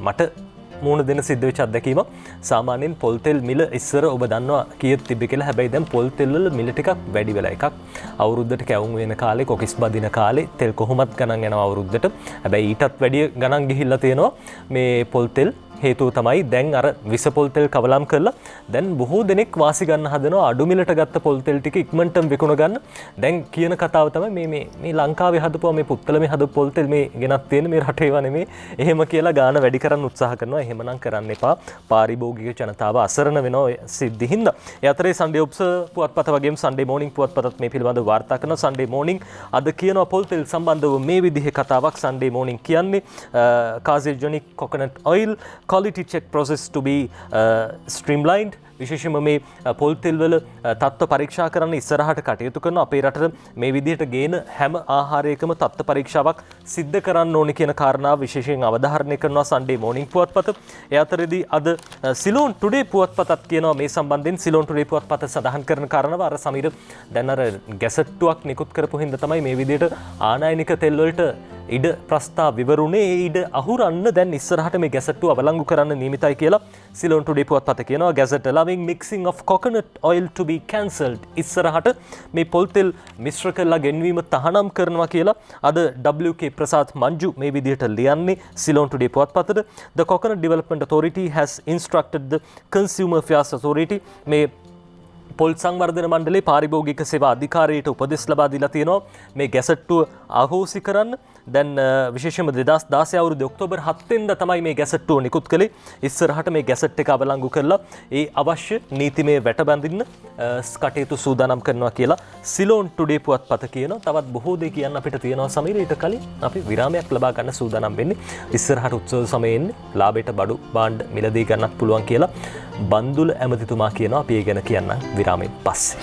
[SPEAKER 2] මට මූණ දෙන සිද්ධ වෙච්ච අත්දැකීම සාමාන්‍යයෙන් පොල් තෙල් මිල ඉස්සර ඔබ දන්නවා කීයක් තිබ්බ කියලා. හැබැයි දැන් පොල් තෙල් වල මිල ටිකක් වැඩි වෙලා එකක් අවුරුද්දට කැවුම් වෙන කාලේ කොකිස් බදින කාලේ තෙල් කොහොමත් ගණන් යනවා අවුරුද්දට. හැබැයි ඊටත් වැඩි ගණන් ගිහිල්ලා තියෙනවා මේ පොල් තෙල්. හේතුව තමයි දැන් අර විස පොල් තෙල් කවලම් කරලා දැන් බොහෝ දෙනෙක් වාසි ගන්න හදනවා අඩු මිලට ගත්ත පොල් තෙල් ටික ඉක්මනටම විකුණ ගන්න. දැන් කියන කතාව තමයි මේ ලංකාවේ හදපුවා මේ පුත්තලමේ හදපු පොල් තෙල් මේ ගෙනත් තියෙන මේ රටේව නෙමේ. එහෙම කියලා ගාන වැඩි කරන්න උත්සාහ කරනවා. එහෙමනම් කරන්න එපා. පාරිභෝගික ජනතාව අසරණ වෙනවා සිද්ධි හින්දා. ඒ අතරේ සන්ඩේ ඔබ්ස් පුවත්පත වගේම සන්ඩේ මෝනිං පුවත්පතත් මේ පිළිබඳව වාර්තා කරනවා. සන්ඩේ මෝනිං අද කියනවා පොල් තෙල් සම්බන්ධව මේ විදිහේ කතාවක්. සන්ඩේ මෝනිං කියන්නේ carcinogenic coconut oil quality check process to be streamlined. විශේෂයෙන්ම මේ පොල් තෙල් වල තත්ත්ව පරීක්ෂා කරන්න ඉස්සරහට කටයුතු කරන අපේ රටට මේ විදිහට ගේන හැම ආහාරයකම තත්ත්ව පරීක්ෂාවක් සිද්ධ කරන්න ඕනේ කියන කාරණාව විශේෂයෙන් අවධාරණය කරනවා සන්ඩේ මෝනිං පුවත්පත. ඒ අතරේදී අද සිලෝන් ටුඩේ පුවත්පතත් කියනවා මේ සම්බන්ධයෙන්. සිලෝන් ටුඩේ පුවත්පත සඳහන් කරන කාරණාව අර සමීර දැන් අර ගැසට්ටුවක් නිකුත් කරපු හින්දා තමයි මේ විදිහට ආනයනික තෙල් වලට ඉඩ ප්‍රස්තාව විවරුනේ. ඒ ඉඩ අහුරන්න දැන් ඉස්සරහට මේ ගැසට්ටුව අවලංගු කරන්න නියමිතයි කියලා සිලෝන් ටුඩේ පුවත්පත කියනවා. Gazette allowing mixing of coconut oil to be cancelled. ඉස්සරහට මේ පොල් තෙල් මිශ්‍ර කරලා ගෙන්වීම තහනම් කරනවා කියලා අද WK ප්‍රසාද් මංජු මේ විදිහට ලියන්නේ සිලෝන් ටුඩේ පුවත්පතට. The Coconut Development Authority has instructed the Consumer Affairs Authority මේ පොල් සංවර්ධන මණ්ඩලයේ පාරිභෝගික සේවා අධිකාරියට උපදෙස් ලබා දීලා තියෙනවා මේ ගැසට්ටුව අහෝසි කරන්න. දැන් විශේෂයෙන්ම 2016 අවුරුද්දේ ඔක්තෝබර් 7 වෙනිදා තමයි මේ ගැසට්ටුව නිකුත් කළේ. ඉස්සරහට මේ ගැසට් එක අවලංගු කරලා ඒ අවශ්‍ය නීතිමය වැටබඳින්න කටයුතු සූදානම් කරනවා කියලා සිලෝන් ටුඩේ පුවත්පත කියනවා. තවත් බොහෝ දේ කියන්න අපිට තියෙනවා සමීර. ඊට කලින් අපි විරාමයක් ලබා ගන්න සූදානම් වෙන්නේ. ඉස්සරහට උත්සව සමයේ එන්නේ ලාභයට බඩු භාණ්ඩ මිලදී ගන්නත් පුළුවන් කියලා බන්දුල ඇමතිතුමා කියනවා. අපි ඒ ගැන කියන්න විරාමයෙන් පස්සේ.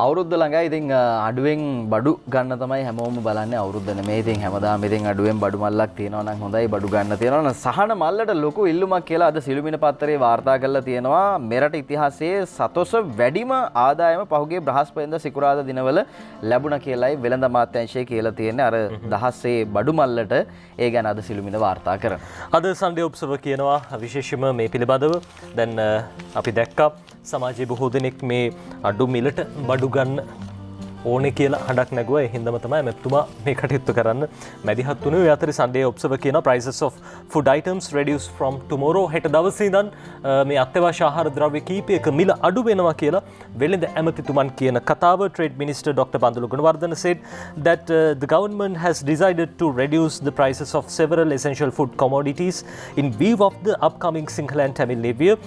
[SPEAKER 1] අවුරුද්ද ළඟයි. ඉතින් අඩුවෙන් බඩු ගන්න තමයි හැමෝම බලන්නේ. අවුරුද්ද නෙමෙයි. ඉතින් හැමදාම ඉතින් අඩුවෙන් බඩු මල්ලක් තියෙනවා නම් හොඳයි. බඩු ගන්න තියෙනවා නම් සහන මල්ලට ලොකු ඉල්ලුමක් කියලා අද සිළුමිණ පත්තරේ වාර්තා කරලා තියෙනවා. මෙරට ඉතිහාසයේ සතොස වැඩිම ආදායම පහුගිය බ්‍රහස්පතින්දා සිකුරාදා දිනවල ලැබුණා කියලායි වෙළඳ අමාත්‍යාංශය කියලා තියෙන්නේ. අර දහසේ බඩු මල්ලට ඒ ගැන අද සිළුමිණ වාර්තා කරනවා.
[SPEAKER 2] අද සන්ඩේ ඔබ්සර්වර් කියනවා විශේෂයෙන්ම මේ පිළිබඳව දැන් අපි දැක්කා සමාජයේ බොහෝ දෙනෙක් මේ අඩු මිලට බඩු ගන්න ඕනේ කියලා හඬක් නැගුවා. ඒ හින්දාම තමයි මෙතුමා මේ කටයුත්ත කරන්න මැදිහත් වුණේ. ඒ අතරේ සන්ඩේ ඔබ්සර්වර් කියන prices of food items reduce from tomorrow. හෙට දවසේ ඉඳන් මේ අත්‍යවශ්‍ය ආහාර ද්‍රව්‍ය කීපයක මිල අඩු වෙනවා කියලා වෙළඳ ඇමතිතුමන් කියන කතාව. Trade Minister Dr. Bandula Gunawardena said that the government has decided to reduce the prices of several essential food commodities in view of the upcoming Sinhala and Tamil New Year.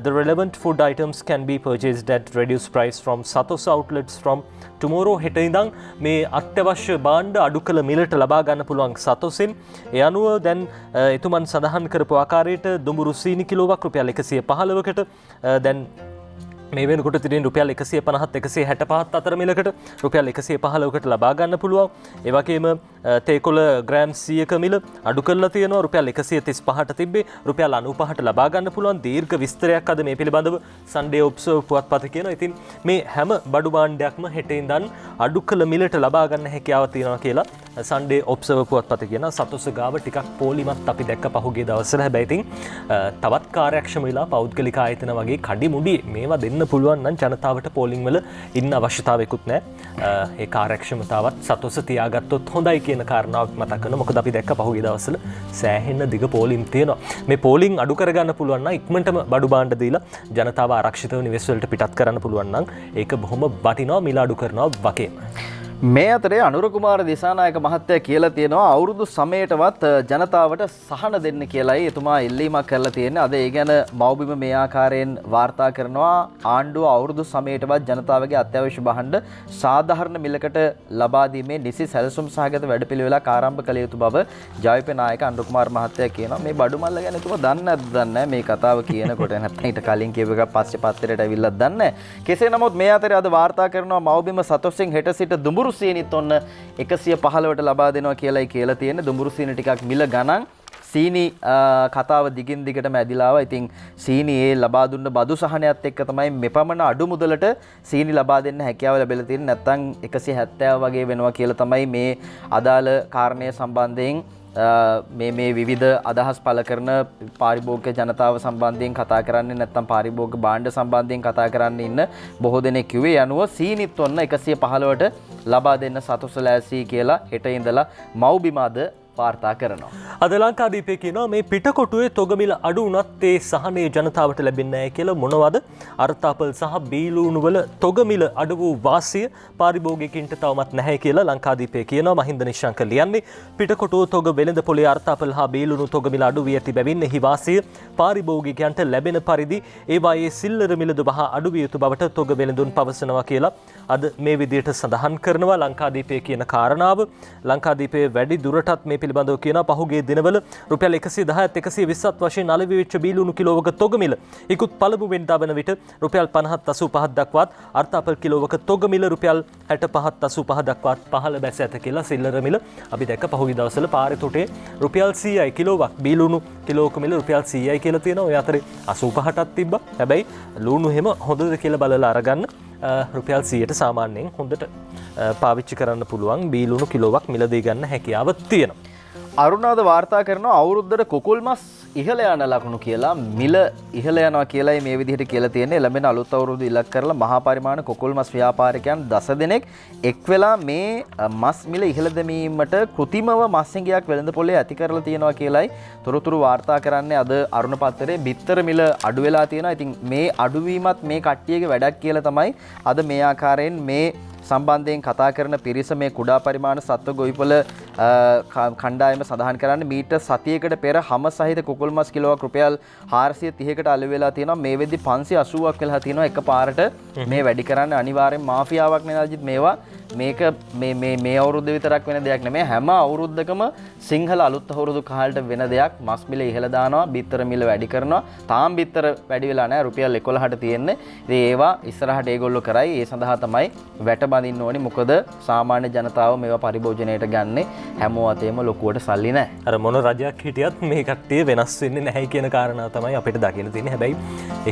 [SPEAKER 2] The relevant food items can be purchased at reduced price from Satos outlets from tomorrow. හෙට ඉඳන් මේ අත්‍යවශ්‍ය භාණ්ඩ අඩු කළ මිලට ලබා ගන්න පුළුවන් සතොසෙන්. ඒ අනුව දැන් එතුමන් සඳහන් කරපු ආකාරයට දුඹුරු සීනි කිලෝවක් රුපියල් 115කට දැන් මේ වෙනකොට තිරින් රුපියල් 150ත් 165ත් අතර මිලකට රුපියල් 115කට ලබා ගන්න පුළුවන්. ඒ වගේම තේකොළ ග්‍රෑම් 100ක මිල අඩු කරලා තියෙනවා. රුපියල් 135ට තිබ්බේ රුපියල් 95ට ලබා ගන්න පුළුවන්. දීර්ඝ විස්තරයක් අද මේ පිළිබඳව සන්ඩේ ඔබ්සර්වර් පුවත්පත කියනවා. ඉතින් මේ හැම බඩු භාණ්ඩයක්ම හෙට ඉඳන් අඩු කළ මිලට ලබා ගන්න හැකියාව තියෙනවා කියලා සන්ඩේ ඔබ්සර්වර් පුවත්පත කියනවා. සතොස ගාව ටිකක් පොලිමත් අපි දැක්ක පහුගිය දවස්වල. හැබැයි ඉතින් තවත් කාර්යක්ෂම වෙලා පෞද්ගලික ආයතන වගේ කඩි මුඩි මේවා දෙන්න පුළුවන් නම් ජනතාවට පෝලිං වල ඉන්න අවශ්‍යතාවයකුත් නැහැ. ඒ කාර්යක්ෂමතාවත් සතොස තියාගත්තොත් හොඳයි කියන කාරණාවක් මතක් කරනවා. මොකද අපි දැක්ක පහුගිය දවස්වල සෑහෙන දිග පෝලිම් තියෙනවා. මේ පෝලිං අඩු කරගන්න පුළුවන් නම් ඉක්මනටම බඩු භාණ්ඩ දීලා ජනතාව ආරක්ෂිතව නිවෙස් වලට පිටත් කරන්න පුළුවන් නම් ඒක බොහොම වටිනවා මිල අඩු කරනවා වගේම.
[SPEAKER 1] මේ අතරේ අනුර කුමාර දිසානායක මහත්තයා කියලා තියෙනවා අවුරුදු 9ටවත් ජනතාවට සහන දෙන්න කියලායි එතුමා ඉල්ලීමක් කරලා තියෙන්නේ. අද ඒ ගැන මව්බිම මේ ආකාරයෙන් වාර්තා කරනවා. ආණ්ඩුව අවුරුදු 9ටවත් ජනතාවගේ අත්‍යවශ්‍ය භාණ්ඩ සාධාරණ මිලකට ලබා දීමේ නිසි සැලසුම් සහගත වැඩපිළිවෙලක් ආරම්භ කළ යුතු බව ජයපේ නායක අනුර කුමාර මහත්තයා කියනවා. මේ බඩු මල්ල ගැන එතුමා දන්නේ නැද්ද දන්නේ මේ කතාව කියනකොට නැත්නම් ඊට කලින් කියපු එකක් පස්සේ පත්තරයට ඇවිල්ලා දන්නේ. කෙසේ නමුත් මේ අතරේ අද වාර්තා කරනවා මව්බිම සතොස්සිං හෙට සිට දුඹුරු සීනිත් ඔන්න 115ට ලබා දෙනවා කියලායි කියලා තියෙන්නේ. දුඹුරු සීනි ටිකක් මිල ගණන් සීනි කතාව දිගින් දිගටම ඇදිලා ආවා. ඉතින් සීනි ඒ ලබා දුන්න බදු සහනයත් එක්ක තමයි මෙපමණ අඩු මුදලට සීනි ලබා දෙන්න හැකියාව ලැබිලා තියෙන්නේ. නැත්නම් 170 වගේ වෙනවා කියලා තමයි මේ අදාළ කාරණය සම්බන්ධයෙන් මේ විවිධ අදහස් පළ කරන පාරිභෝගික ජනතාව සම්බන්ධයෙන් කතා කරන්නේ නැත්නම් පාරිභෝගික භාණ්ඩ සම්බන්ධයෙන් කතා කරන්න ඉන්න බොහෝ දෙනෙක් කිව්වේ යනුව සීනිත් ඔන්න 115ට ලබා දෙන්න සතුටුසලෑසී කියලා හෙට ඉඳලා මව්බිම අද වාර්තා කරනවා.
[SPEAKER 2] අද ලංකාදීපේ කියනවා මේ පිටකොටුවේ තොගමිල අඩු වුණත් ඒ සහනේ ජනතාවට ලැබෙන්නේ නැහැ කියලා. මොනවද අර්ථාපල් සහ බීලූණු වල තොගමිල අඩු වූ වාසිය පාරිභෝගිකයින්ට තවමත් නැහැ කියලා ලංකාදීපේ කියනවා. මහින්ද නිශ්ශංක ලියන්නේ පිටකොටුව තොග වෙළඳ පොලේ අර්ථාපල් හා බීලූණු තොගමිල අඩු වී ඇති බැවින් එහි වාසිය පාරිභෝගිකයන්ට ලැබෙන පරිදි ඒවායේ සිල්ලර මිලද වහා අඩු විය යුතු බවට තොග වෙළඳුන් පවසනවා කියලා අද මේ විදිහට සඳහන් කරනවා ලංකාදීපේ කියන කාරණාව. ලංකාදීපේ වැඩි දුරටත් මේ පිළිබඳව කියන පහුගිය දිනවල රුපියල් 110ත් 120ත් වශයෙන් අලෙවි වෙච්ච බීලුණු කිලෝවක තොගමිල ඉක්ුත් පළමු වෙනිදා වන විට රුපියල් 50ත් 85ක් දක්වාත් අර්ථාපල් කිලෝවක තොගමිල රුපියල් 65ත් 85 දක්වාත් පහළ බැස ඇත කියලා සිල්ලර මිල අපි දැක්ක පහුගිය දවස්වල පාරේ තොටේ රුපියල් 100යි කිලෝවක් බීලුණු කිලෝක මිල රුපියල් 100යි කියලා තියෙනවා. ඔය අතරේ 85ටත් තිබ්බා. හැබැයි ලුණු හැම හොඳද කියලා බලලා අරගන්න රුපියල් 100ට සාමාන්‍යයෙන් හොඳට පාවිච්චි කරන්න පුළුවන් බීලුණු කිලෝවක් මිලදී ගන්න හැකියාව තියෙනවා.
[SPEAKER 1] අරුණාද වාර්තා කරනවා අවුරුද්දට කුකුල් මස් ඉහළ යන ලකුණු කියලා මිල ඉහළ යනවා කියලායි මේ විදිහට කියලා තියෙන්නේ. ලැබෙන අලුත් අවුරුදු ඉලක්ක කරලා මහා පරිමාණ කුකුල් මස් ව්‍යාපාරිකයන් 10 දෙනෙක් එක් වෙලා මේ මස් මිල ඉහළ දැමීමට කෘතිමව මස් හිඟයක් වෙළඳ පොලේ ඇති කරලා තියෙනවා කියලායි තොරතුරු වාර්තා කරන්නේ. අද අරුණ පත්තරේ බිත්තර මිල අඩු වෙලා තියෙනවා. ඉතින් මේ අඩුවීමත් මේ කට්ටියගේ වැඩක් කියලා තමයි අද මේ ආකාරයෙන් මේ සම්බන්ධයෙන් කතා කරන පිරිස මේ කුඩා පරිමාණ සත්ව ගොවිපළ කණ්ඩායම සඳහන් කරන්නේ මීට සතියකට පෙර හැම සහිත කුකුල් මස් කිලෝවක් රුපියල් 430කට අලෙවි වෙලා තියෙනවා. මේ වෙද්දි 580ක් වෙලා තියෙනවා එකපාරට මේ වැඩි කරන්න අනිවාර්යෙන් මාෆියාවක් නේ අජිත් මේවා. මේක මේ අවුරුද්ද විතරක් වෙන දෙයක් නෙමෙයි. හැම අවුරුද්දකම සිංහල අලුත් අවුරුදු කාලේට වෙන දෙයක්. මස් මිල ඉහළ දානවා, බිත්තර මිල වැඩි කරනවා. තාම් බිත්තර වැඩි වෙලා නැහැ. රුපියල් 11ට තියෙන්නේ. ඉතින් ඒවා ඉස්සරහට ඒගොල්ලෝ කරයි. ඒ සඳහා තමයි වැට බඳින්න ඕනේ. මොකද සාමාන්‍ය ජනතාව මේවා පරිභෝජනයට ගන්නේ හැමෝ අතේම ලොකුවට සල්ලි නැහැ.
[SPEAKER 2] අර මොන රජයක් හිටියත් මේ කට්ටිය වෙනස් වෙන්නේ නැහැ කියන කාරණාව තමයි අපිට දකින්න තියෙන්නේ. හැබැයි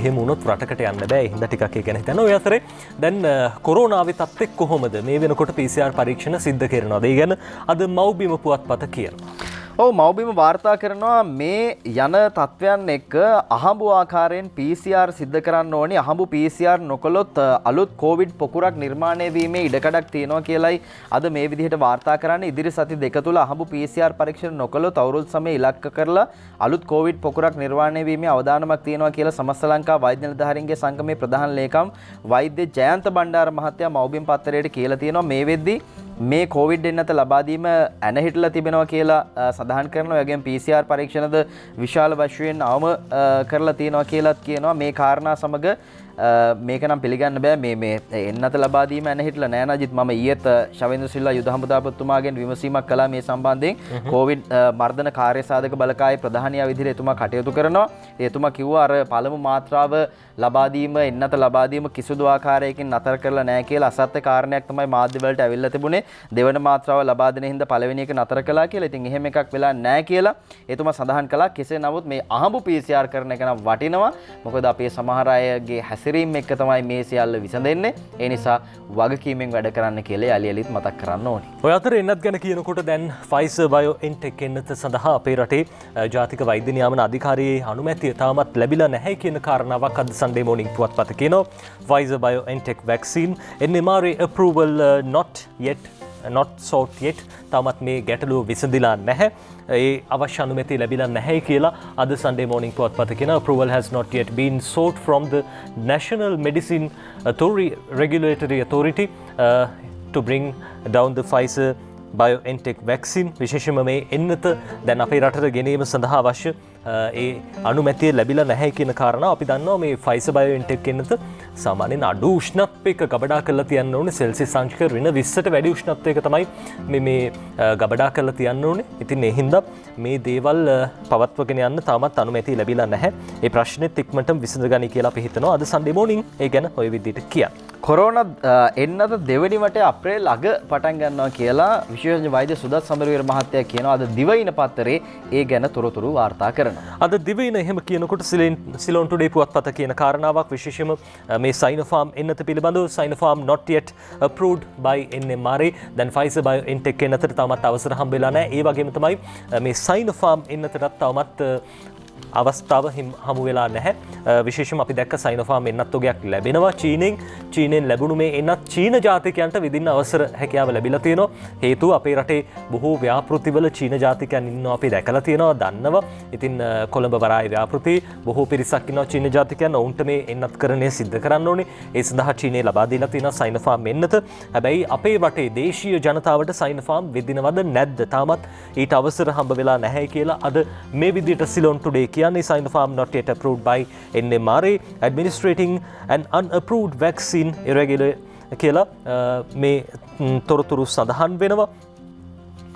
[SPEAKER 2] එහෙම වුණොත් රටකට යන්න බෑ. ඒ හින්දා ටිකක් ඒ ගැන හිතන්න. ඔය අතරේ දැන් කොරෝනාවේ තත්ත්වෙ කොහොමද? මේ වෙනකොට PCR පරීක්ෂණ සිද්ධ කරනවාද? ඒ ගැන අද මව්බිම පුවත්පත කියනවා.
[SPEAKER 1] ඔව් මව්බිම වාර්තා කරනවා මේ යන තත්වයන් එක්ක අහඹු ආකාරයෙන් PCR සිද්ධ කරන්න ඕනි. අහඹු PCR නොකළොත් අලුත් කොවිඩ් පොකුරක් නිර්මාණය වීමේ ඉඩකඩක් තියෙනවා කියලයි අද මේ විදිහට වාර්තා කරන්නේ. ඉදිරි සති දෙක තුල අහඹු PCR පරීක්ෂණ නොකළොත් අවුරුදු සමය ඉලක්ක කරලා අලුත් කොවිඩ් පොකුරක් නිර්මාණය වීමේ අවදානමක් තියෙනවා කියලා සමස්ත ලංකා වෛද්‍ය නිලධාරීන්ගේ සංගමේ ප්‍රධාන ලේකම් වෛද්‍ය ජයන්ත බණ්ඩාර මහත්තයා මව්බිම පත්තරයට කියලා තියෙනවා. මේ වෙද්දී මේ කොවිඩ් එන්නත ලබා දීම ඇනහිටලා තිබෙනවා කියලා සඳහන් කරනවා. ඒ වගේම PCR පරීක්ෂණද විශාල වශයෙන් අවම කරලා තියෙනවා කියලාත් කියනවා. මේ කාරණා සමග මේක නම් පිළිගන්න බෑ මේ එන්නත ලබා දීම ඇනහිටලා නෑ නජිත්. මම ඊයේත් ශවේන්ද්‍ර සිල්වා යුද හමුදාපතිතුමාගෙන් විමසීමක් කළා මේ සම්බන්ධයෙන්. කොවිඩ් මර්ධන කාර්යසාධක බලකායේ ප්‍රධානියා විදිහට එතුමා කටයුතු කරනවා. එතුමා කිව්වා අර පළමු මාත්‍රාව ලබා දීම එන්නත ලබා දීම කිසිදු ආකාරයකින් නතර කරලා නැහැ කියලා. අසත්‍ය කාරණයක් තමයි මාධ්‍ය වලට ඇවිල්ලා තිබුණේ. දෙවන මාත්‍රාව ලබා දෙන හින්දා පළවෙනි එක නතර කළා කියලා. ඉතින් එහෙම එකක් වෙලා නැහැ කියලා එතුමා සඳහන් කළා. කෙසේ නමුත් මේ අහඹු PCR කරන එක නම් වටිනවා. මොකද අපේ සමහර අයගේ හැසිරීම එක්ක තමයි මේ සියල්ල විසඳෙන්නේ. ඒ නිසා වගකීමෙන් වැඩ කරන්න කියලා යලියලිත් මතක් කරන්න ඕනේ.
[SPEAKER 2] ඔය අතර එන්නත් ගැන කියනකොට දැන් Pfizer BioNTech එන්නත සඳහා අපේ රටේ ජාතික වෛද්‍ය නියාමන අධිකාරියේ අනුමැතිය තාමත් ලැබිලා නැහැ කියන කාරණාවක් අද Sunday morning පුවත්පත කියනවා. Pfizer BioNTech vaccine MRA approval not sought yet. තාමත් මේ ගැටලුව විසඳිලා නැහැ. ඒ අවශ්‍ය අනුමැතිය ලැබිලා නැහැ කියලා අද Sunday morning පුවත්පත කියන approval has not yet been sought from the National Medicine Regulatory Authority. to bring down the Pfizer BioNTech vaccine විශේෂයෙන්ම මේ එන්නත දැන් අපේ රටට ගෙනීම සඳහා අවශ්‍ය ඒ අනුමැතිය ලැබිලා නැහැ කියන කාරණාව අපි දන්නවා. මේ Pfizer BioNTech එන්නත සාමාන්‍යයෙන් අඩු උෂ්ණත්වයක ගබඩා කරලා තියන්න ඕනේ. සෙල්සියස් අංශක -20ට වැඩි උෂ්ණත්වයක තමයි මේ ගබඩා කරලා තියන්න ඕනේ. ඉතින් ඒ හින්දා මේ දේවල් පවත්වගෙන යන්න තාමත් අනුමැතිය ලැබිලා නැහැ. ඒ ප්‍රශ්නෙත් ඉක්මනටම විසඳගනි කියලා අපි හිතනවා. අද සන්ඩේ මෝනින් ඒ ගැන ඔය විදිහට කියන්න.
[SPEAKER 1] කොරෝනා එන්නත දෙවැනි වටේ අප්‍රේල් අග පටන් ගන්නවා කියලා විශේෂඥ වෛද්‍ය සුදත් සමරවීර මහත්තයා කියනවා. අද දිවයින පත්තරේ ඒ ගැන තොරතුරු වාර්තා කරනවා.
[SPEAKER 2] අද දිවයින එහෙම කියනකොට සිලෝන් ටුඩේ පුවත්පත කියන කාරණාවක් විශේෂයෙන්ම මේ Sinopharm එන්නත පිළිබඳව Sinopharm not yet approved by NMRA. දැන් Pfizer BioNTech එන්නතට තාමත් අවසර හම්බෙලා නැහැ. ඒ වගේම තමයි මේ Sinopharm එන්නතට තාමත් අවස්ථාව හමු වෙලා නැහැ. විශේෂයෙන්ම අපි දැක්ක Sinopharm එන්නත් ඔගයක් ලැබෙනවා චීනෙන් ලැබුණු මේ එන්නත් චීන ජාතිකයන්ට විදින්න අවසර හැකියාව ලැබිලා තියෙනවා. හේතුව අපේ රටේ බොහෝ ව්‍යාපෘතිවල චීන ජාතිකයන් ඉන්නවා අපි දැකලා තියෙනවා දන්නවා. ඉතින් කොළඹ වරාය ව්‍යාපෘති බොහෝ පිරිසක් ඉන්නවා චීන ජාතිකයන්. ඔවුන්ට මේ එන්නත් කරණය සිද්ධ කරන්න ඕනේ. ඒ සඳහා චීනය ලබා දීලා තියෙනවා Sinopharm එන්නත. හැබැයි අපේ රටේ දේශීය ජනතාවට Sinopharm විදිනවද නැද්ද? තාමත් ඊට අවසර හම්බ වෙලා නැහැ කියලා අද මේ විදිහට සිලෝන් ටුඩේ කියන්නේ Sinopharm not yet approved by NMRA administrating an unapproved vaccine irregular කියලා මේ තොරතුරු සඳහන් වෙනවා.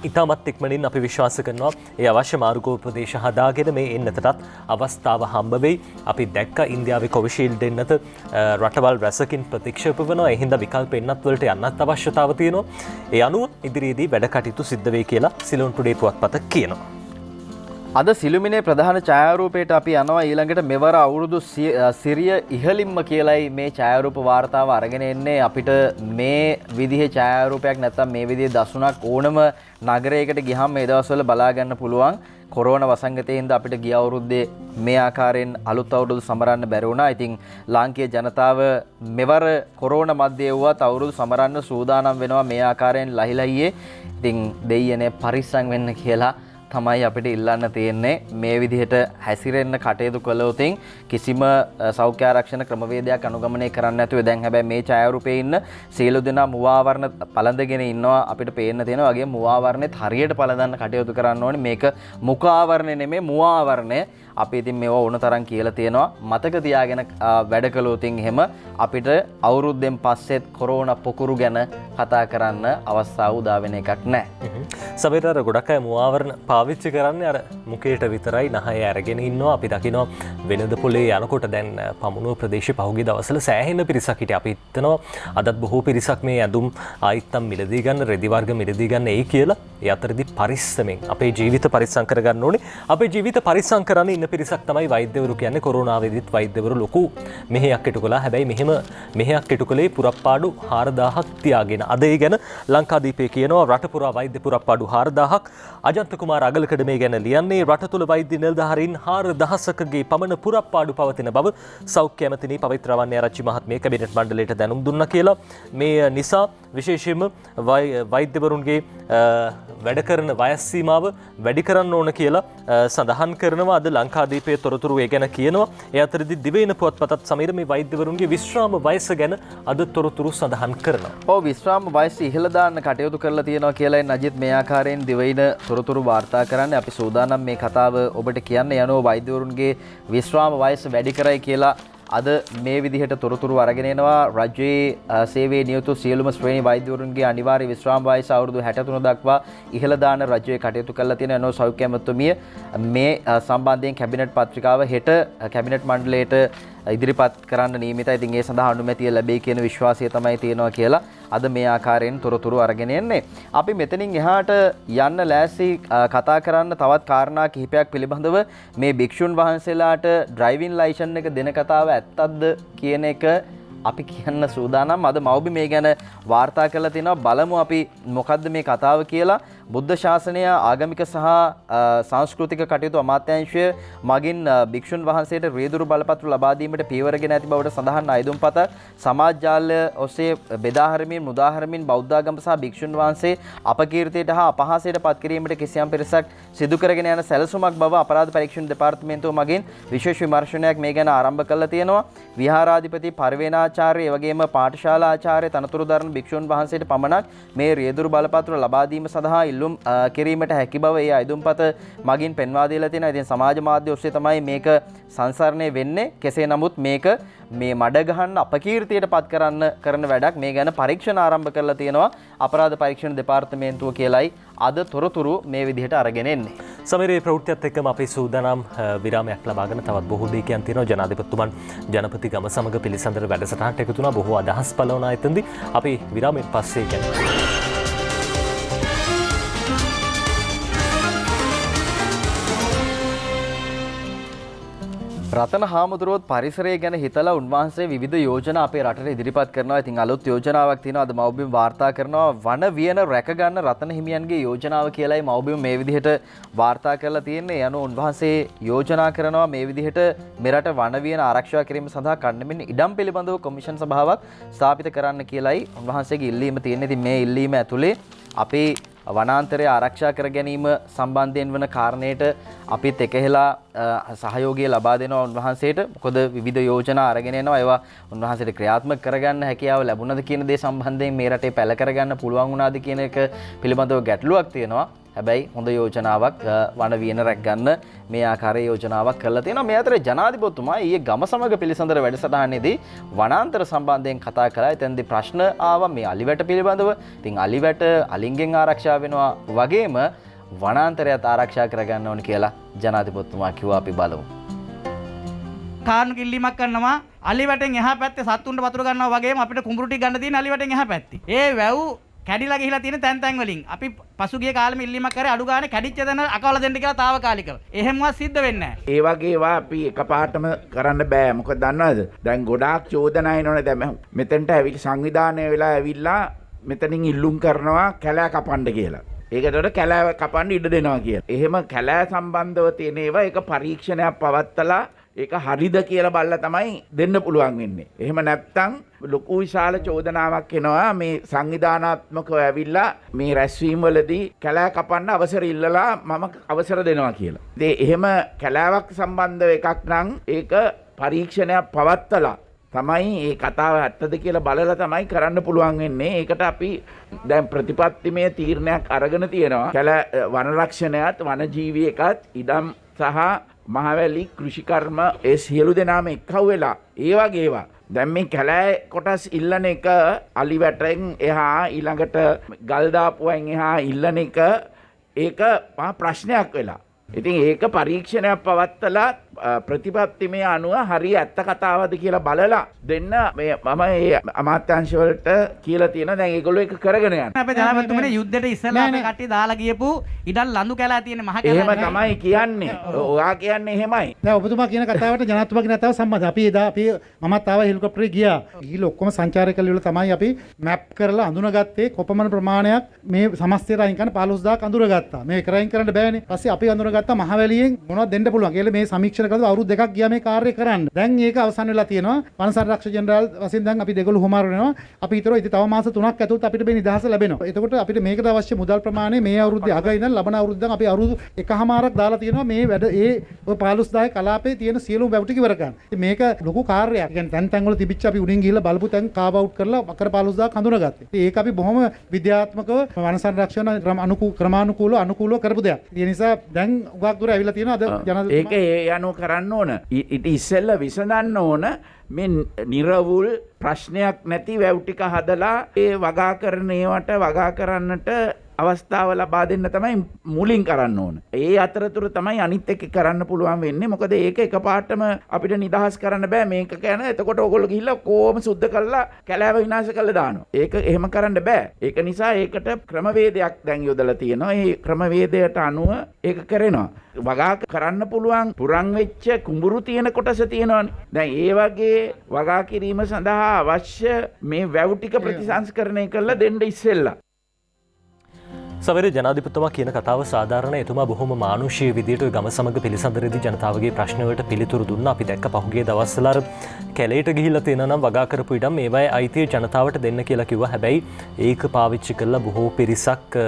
[SPEAKER 2] ඉතාමත් ඉක්මනින් අපි විශ්වාස කරනවා ඒ අවශ්‍ය මාර්ගෝපදේශ හදාගෙන මේ එන්නතටත් අවස්ථාව හම්බ වෙයි. අපි දැක්ක ඉන්දියාවේ කොවිෂීල්ඩ් එන්නත රටවල් රැසකින් ප්‍රතික්ෂේප වෙනවා. ඒ හින්දා විකල්ප එන්නත් වලට යන්නත් අවශ්‍යතාව තියෙනවා. ඒ අනුව ඉදිරියේදී වැඩ කටයුතු සිද්ධ වෙයි කියලා සිලෝන් ටුඩේ පුවත්පත කියනවා.
[SPEAKER 1] අද සිළුමිනේ ප්‍රධාන ඡායාරූපයට අපි යනවා ඊළඟට මෙවර අවුරුදු සිරිය ඉහළින්ම කියලයි මේ ඡායාරූප වාර්තාව අරගෙන එන්නේ. අපිට මේ විදිහේ ඡායාරූපයක් නැත්නම් මේ විදිහේ දසුණක් ඕනම නගරයකට ගියහම මේ දවස්වල බලා ගන්න පුළුවන්. කොරෝනා වසංගතයේ හින්දා අපිට ගිය අවුරුද්දේ මේ ආකාරයෙන් අලුත් අවුරුදු සමරන්න බැරි වුණා. ඉතින් ලාංකීය ජනතාව මෙවර කොරෝනා මැද්දේ වුවත් අවුරුදු සමරන්න සූදානම් වෙනවා මේ ආකාරයෙන් ලහිලහියේ. ඉතින් දෙයියනේ පරිස්සම් වෙන්න කියලා තමයි අපිට ඉල්ලන්න තියෙන්නේ. මේ විදිහට හැසිරෙන්න කටයුතු කළොතින් කිසිම සෞඛ්‍ය ආරක්ෂණ ක්‍රමවේදයක් අනුගමනය කරන්න නැතුව දැන් හැබැයි මේ ඡායාරූපයේ ඉන්න සියලු දෙනා මුවාවරණ පළඳගෙන ඉන්නවා අපිට පේන්න තියෙනවා. වගේ මුවාවරණෙත් හරියට පළඳන්න කටයුතු කරන්න ඕනේ. මේක මුඛ ආවරණය නෙමෙයි මුවාවරණය. අපි ඉතින් මේවා ඕන තරම් කියලා තියෙනවා. මතක තියාගෙන වැඩ කළොතින් එහෙම අපිට අවුරුද්දෙන් පස්සෙත් කොරෝනා පොකුරු ගැන කතා කරන්න අවස්ථාව උදා වෙන එකක් නැහැ.
[SPEAKER 2] සමහර ගොඩක් අය මුවාවරණ පාවිච්චි කරන්නේ අර මුඛයට විතරයි නහය අරගෙන ඉන්නවා. අපි දකිනවා වෙනද පොලේ යනකොට දැන් පමුණුව ප්‍රදේශයේ පහුගිය දවස්වල සෑහෙන පිරිසක් හිටියා. අපි හිතනවා අදත් බොහෝ පිරිසක් මේ ඇඳුම් ආයිත්තම් මිලදී ගන්න රෙදි වර්ග මිලදී ගන්න ඒ කියලා. ඒ අතරදී පරිස්සමෙන් අපේ ජීවිත පරිස්සම් කරගන්න ඕනේ. අපේ ජීවිත පරිස්සම් කරන්න ඉන්න පිරිසක් තමයි වෛද්‍යවරු කියන්නේ. කොරෝනාවේදීත් වෛද්‍යවරු ලොකු මෙහෙයක් ඉටු කළා. හැබැයි මෙහෙම මෙහෙයක් ඉටු කළේ පුරප්පාඩු 4000ක් තියාගෙන. අද ඒ ගැන ලංකාදීපේ කියනවා රට පුරා වෛද්‍ය පුරප්පාඩු 4000ක්. අජන්ත කුමාර අගලකඩ මේ ගැන ලියන්නේ රට තුළ වෛද්‍ය නිලධාරීන් 4000කගේ පමණ පුරප්පාඩු පවතින බව සෞඛ්‍ය ඇමතිනි පවිත්‍රවන්‍ය ආරච්චි මහත්මිය කැබිනට් මණ්ඩලයට දැනුම් දුන්නා කියලා. මේ නිසා විශේෂයෙන්ම වෛද්‍යවරුන්ගේ වැඩ කරන වයස් සීමාව වැඩි කරන්න ඕන කියලා සඳහන් කරනවා. අද ලංකාදීපයේ තොරතුරු ඒ ගැන කියනවා. ඒ අතරදී දිවයින පුවත්පතත් සමීර මේ වෛද්‍යවරුන්ගේ විශ්‍රාම වයස ගැන අද තොරතුරු සඳහන් කරනවා.
[SPEAKER 1] ඔව් විශ්‍රාම වයස ඉහළ දාන්න කටයුතු කරලා තියෙනවා කියලා නජිත් මේ ආකාරයෙන් දිවයින තොරතුරු වාර්තා කරන්නේ. අපි සූදානම් මේ කතාව ඔබට කියන්න යනවා වෛද්‍යවරුන්ගේ විශ්‍රාම වයස වැඩි කරයි කියලා. අද මේ විදිහට තොරතුරු අරගෙන එනවා. රජයේ සේවයේ නියුතු සියලුම ශ්‍රේණි වෛද්‍යවරුන්ගේ අනිවාර්ය විශ්‍රාම වයස අවුරුදු 63 දක්වා ඉහළ දාන රජයේ කටයුතු කරලා තියෙන නෝ සෞඛ්‍ය ඇමතුමිය මේ සම්බන්ධයෙන් කැබිනට් පත්‍රිකාව හෙට කැබිනට් මණ්ඩලයට ඉදිරිපත් කරන්න නියමිතයි. ඉතින් ඒ සඳහා අනුමැතිය ලැබෙයි කියන විශ්වාසය තමයි තියෙනවා කියලා අද මේ ආකාරයෙන් තොරතුරු අරගෙන එන්නේ. අපි මෙතනින් එහාට යන්න ලෑස්ති කතා කරන්න තවත් කාරණා කිහිපයක් පිළිබඳව මේ භික්ෂුන් වහන්සේලාට ඩ්‍රයිවිං ලයිසන් එක දෙන කතාව ඇත්තක්ද කියන එක අපි කියන්න සූදානම්. අද මව්බි මේ ගැන වාර්තා කරලා තිනවා. බලමු අපි මොකද්ද මේ කතාව කියලා. බුද්ධ ශාසනය ආගමික සහ සංස්කෘතික කටයුතු අමාත්‍යාංශය මගින් භික්ෂුන් වහන්සේට රියදුරු බලපත්‍ර ලබා දීමට පියවරගෙන ඇති බවට සඳහන් අයදුම්පත සමාජ ජාලය ඔස්සේ බෙදා හරිමින් මුදා හරිමින් බෞද්ධාගම සහ භික්ෂුන් වහන්සේ අපකීර්තියට හා අපහාසයට පත් කිරීමට කිසියම් පිරිසක් සිදු කරගෙන යන සැලසුමක් බව අපරාධ පරීක්ෂණ දෙපාර්තමේන්තුව මගින් විශේෂ විමර්ශනයක් මේ ගැන ආරම්භ කළා තියෙනවා. විහාරාධිපති පරිවේනාචාර්ය ආචාර්ය වගේම පාඨශාලා ආචාර්ය තනතුරු දරන භික්ෂුන් වහන්සේට පමණක් මේ රියදුරු බලපත්‍ර ලබා දීම සඳහා ඉල්ලුම් කිරීමට හැකි බව ඒ අයදුම්පත මගින් පෙන්වා දීලා තියෙනවා. ඉතින් සමාජ මාධ්‍ය ඔස්සේ තමයි මේක සංසරණය වෙන්නේ. කෙසේ නමුත් මේක මේ මඩ ගහන්න අපකීර්තියට පත් කරන වැඩක්. මේ ගැන පරීක්ෂණ ආරම්භ කරලා තියෙනවා අපරාධ පරීක්ෂණ දෙපාර්තමේන්තුව කියලායි අද තොරතුරු මේ විදිහට අරගෙන එන්නේ.
[SPEAKER 2] සමීරේ ප්‍රවෘත්තියත් එක්කම අපි සූදානම් විරාමයක් ලබාගෙන තවත් බොහෝ දේ කියන් තියෙනවා. ජනාධිපතිතුමන් ජනපති ගම සමග පිළිසඳර වැඩසටහනට එකතු වුණා. බොහෝ අදහස් පළවන එතෙන්දී අපි විරාමයෙන් පස්සේ යනවා.
[SPEAKER 1] රතන හාමුදුරුවෝත් පරිසරය ගැන හිතලා උන්වහන්සේ විවිධ යෝජනා අපේ රටට ඉදිරිපත් කරනවා. ඉතින් අලුත් යෝජනාවක් තියෙනවා. අද මව්බිම වාර්තා කරනවා වන වියන රැක ගන්න රතන හිමියන්ගේ යෝජනාව කියලායි මව්බිම මේ විදිහට වාර්තා කරලා තියෙන්නේ. යනු උන්වහන්සේ යෝජනා කරනවා මේ විදිහට මෙරට වන වියන ආරක්ෂා කිරීම සඳහා කණ්ඩමින් ඉඩම් පිළිබඳව කොමිෂන් සභාවක් ස්ථාපිත කරන්න කියලායි උන්වහන්සේගේ ඉල්ලීම තියෙන්නේ. ඉතින් මේ ඉල්ලීම ඇතුලේ අපේ වනාන්තරය ආරක්ෂා කර ගැනීම සම්බන්ධයෙන් වන කාරණයට අපිත් එකහෙලා සහයෝගය ලබා දෙනවා උන්වහන්සේට. මොකද විවිධ යෝජනා අරගෙන එනවා. ඒවා උන්වහන්සේට ක්‍රියාත්මක කරගන්න හැකියාව ලැබුණද කියන දේ සම්බන්ධයෙන් මේ රටේ පැල කරගන්න පුළුවන් වුණාද කියන එක පිළිබඳව ගැටලුවක් තියෙනවා. හැබැයි හොඳ යෝජනාවක් වන වියන රැක් ගන්න මේ ආකාරයේ යෝජනාවක් කරලා තියෙනවා. මේ අතරේ ජනාධිපතිතුමා ඊයේ ගම සමග පිළිසඳර වැඩසටහනේදී වනාන්තර සම්බන්ධයෙන් කතා කළා. එතෙන්දී ප්‍රශ්න ආවා මේ අලිවැට පිළිබඳව. ඉතින් අලිවැට අලින්ගෙන් ආරක්ෂා වෙනවා වගේම වනාන්තරයත් ආරක්ෂා කරගන්න ඕන කියලා ජනාධිපතිතුමා කිව්වා. අපි බලමු.
[SPEAKER 3] කාරණක ඉල්ලීමක් කරනවා අලිවැටෙන් එහා පැත්තේ සත්තුන්ට වතුර ගන්නවා වගේම අපිට කුඹුරු ටික ගන්න තියෙන අලිවැටෙන් එහා පැත්තේ. ඒ වැව් කැඩිලා ගිහිලා තියෙන තැන් වලින් අපි පසුගිය කාලෙම ඉල්ලීමක් කරේ අඩු ගානේ කැඩිච්ච තැන අකවලා දෙන්න කියලා తాවකාලිකව. එහෙමවත් සිද්ධ වෙන්නේ නැහැ.
[SPEAKER 4] ඒ වගේ ඒවා අපි එකපාරටම කරන්න බෑ. මොකද දන්නවද? දැන් ගොඩාක් චෝදනා එනවනේ. දැන් මෙතනට ඇවිල්ලා සංවිධානය වෙලා ඇවිල්ලා මෙතනින් ඉල්ලුම් කරනවා කැලෑ කපන්න කියලා. ඒකට කැලෑ කපන්න ඉඩ දෙනවා කියලා. එහෙම කැලෑ සම්බන්ධව තියෙන ඒවා ඒක පරීක්ෂණයක් පවත්තලා ඒක හරිද කියලා බලලා තමයි දෙන්න පුළුවන් වෙන්නේ. එහෙම නැත්නම් ලොකු විශාල චෝදනාවක් එනවා මේ සංවිධානාත්මකව ඇවිල්ලා මේ රැස්වීම් වලදී කැලෑ කපන්න අවසර ඉල්ලලා මම අවසර දෙනවා කියලා. ඉතින් එහෙම කැලෑවක් සම්බන්ධව එකක් නම් ඒක පරීක්ෂණයක් පවත්තලා තමයි මේ කතාව ඇත්තද කියලා බලලා තමයි කරන්න පුළුවන් වෙන්නේ. ඒකට අපි දැන් ප්‍රතිපත්තිමය තීරණයක් අරගෙන තියෙනවා. කැලෑ වනරක්ෂණයත් වනජීවී එකත් ඉඩම් සහ මහවැලි කෘෂිකර්ම ඒ සියලු දෙනාම එක්කව වෙලා ඒ වගේ ඒවා දැන් මේ කැලෑ කොටස් ඉල්ලන එක අලිවැටෙන් එහා ඊළඟට ගල් දාපුවෙන් එහා ඉල්ලන එක ඒක මහා ප්‍රශ්නයක් වෙලා. ඉතින් ඒක පරීක්ෂණයක් පවත්තලා ප්‍රතිපත්තිමය අනුව හරි ඇත්ත කතාවද කියලා බලලා දෙන්න මේ මම මේ අමාත්‍යාංශ වලට කියලා තියෙනවා. දැන් ඒගොල්ලෝ ඒක කරගෙන යනවා.
[SPEAKER 3] අපේ ජනාධිපතිතුමනේ යුද්ධයට ඉස්සෙල්ලා අපේ කට්ටිය දාලා ගියපු ඉඩල් ලඳු කැලෑ තියෙන මහ කැලෑ.
[SPEAKER 4] එහෙම තමයි කියන්නේ. ඔයා කියන්නේ එහෙමයි.
[SPEAKER 5] දැන් ඔබතුමා කියන කතාවට ජනාධිපතිතුමාගේ කතාව සම්බන්ධයි. අපි එදා අපි මමත් ආව හෙලිකොප්ටරේ ගියා. ගිහිල්ලා ඔක්කොම සංචාරකයල වල තමයි අපි මැප් කරලා අඳුනගත්තේ කොපමණ ප්‍රමාණයක් මේ සමස්තයට අයින් කරන 15000ක් අඳුරගත්තා. මේ කරයින් කරන්න බෑනේ. පස්සේ අපි අඳුරගත්තා මහවැලියෙන් මොනවද දෙන්න පුළුවන් කියලා මේ සමීක්ෂණ කරලා අවුරුදු දෙකක් ගියා මේ කාර්යය කරන්න. දැන් ඒක අවසන් වෙලා තියෙනවා. වන සංරක්ෂක ජෙනරාල් වශයෙන් දැන් අපි දෙගොල්ලෝ හුමාරු වෙනවා. අපි හිතනවා ඉතින් තව මාස 3ක් ඇතුළත අපිට මේ නිදහස ලැබෙනවා. එතකොට අපිට මේකට අවශ්‍ය මුදල් ප්‍රමාණය මේ අවුරුද්දේ අග ඉඳන් ලබන අවුරුද්දෙන් අපි අවුරුදු එකහමාරක් දාලා තියෙනවා මේ වැඩ ඒ ඔය 15000 කලාපේ තියෙන සියලුම වැව් ටික ඉවර කරන්න. ඉතින් මේක ලොකු කාර්යයක්. කියන්නේ තැන් වල තිබිච්ච අපි උඩින් ගිහිල්ලා බලපු තැන් කාව් අවුට් කරලා අකර 15000ක් හඳුනාගත්තා. ඉතින් ඒක අපි බොහොම විද්‍යාත්මකව වන සංරක්ෂණ ක්‍රමානුකූලව කරපු දෙයක්. ඒ නිසා දැන් උගක් දුර ඇවිල්ලා තියෙනවා අද
[SPEAKER 4] ඒක ඒ අනුව කරන්න ඕන. ඊට ඉස්සෙල්ලා විසඳන්න ඕන මේ නිර්වුල් ප්‍රශ්නයක් නැති වැව් ටික හදලා ඒ වගා කරන ඒවට වගා කරන්නට අවස්ථාව ලබා දෙන්න තමයි මුලින් කරන්න ඕන. ඒ අතරතුර තමයි අනිත් එක කරන්න පුළුවන් වෙන්නේ. මොකද ඒක එකපාරටම අපිට නිදහස් කරන්න බෑ. මේක කියන එතකොට ඕගොල්ලෝ ගිහිල්ලා කොහොම සුද්ධ කරලා කැලෑව විනාශ කරලා දානවා. ඒක එහෙම කරන්න බෑ. ඒක නිසා ඒකට ක්‍රමවේදයක් දැන් යොදලා තියෙනවා. ඒ ක්‍රමවේදයට අනුව ඒක කරනවා. වගා කරන්න පුළුවන් පුරන් වෙච්ච කුඹුරු තියෙන කොටස තියෙනවානේ. දැන් ඒ වගේ වගා කිරීම සඳහා අවශ්‍ය මේ වැව් ටික ප්‍රතිසංස්කරණය කරලා දෙන්න ඉස්සෙල්ලා
[SPEAKER 2] සමහර ජනාධිපතිතුමා කියන කතාව සාධාරණ. එතුමා බොහොම මානුෂීය විදියට ගම සමග පිළිසඳරදී ජනතාවගේ ප්‍රශ්න වලට පිළිතුරු දුන්නා. අපි දැක්ක පහුගිය දවස්වල අර කැලේට ගිහිල්ලා තියෙනවා නම් වගා කරපු ඉඩම් මේවායේ අයිතිය ජනතාවට දෙන්න කියලා කිව්වා. හැබැයි ඒක පාවිච්චි කරලා බොහෝ පිරිසක්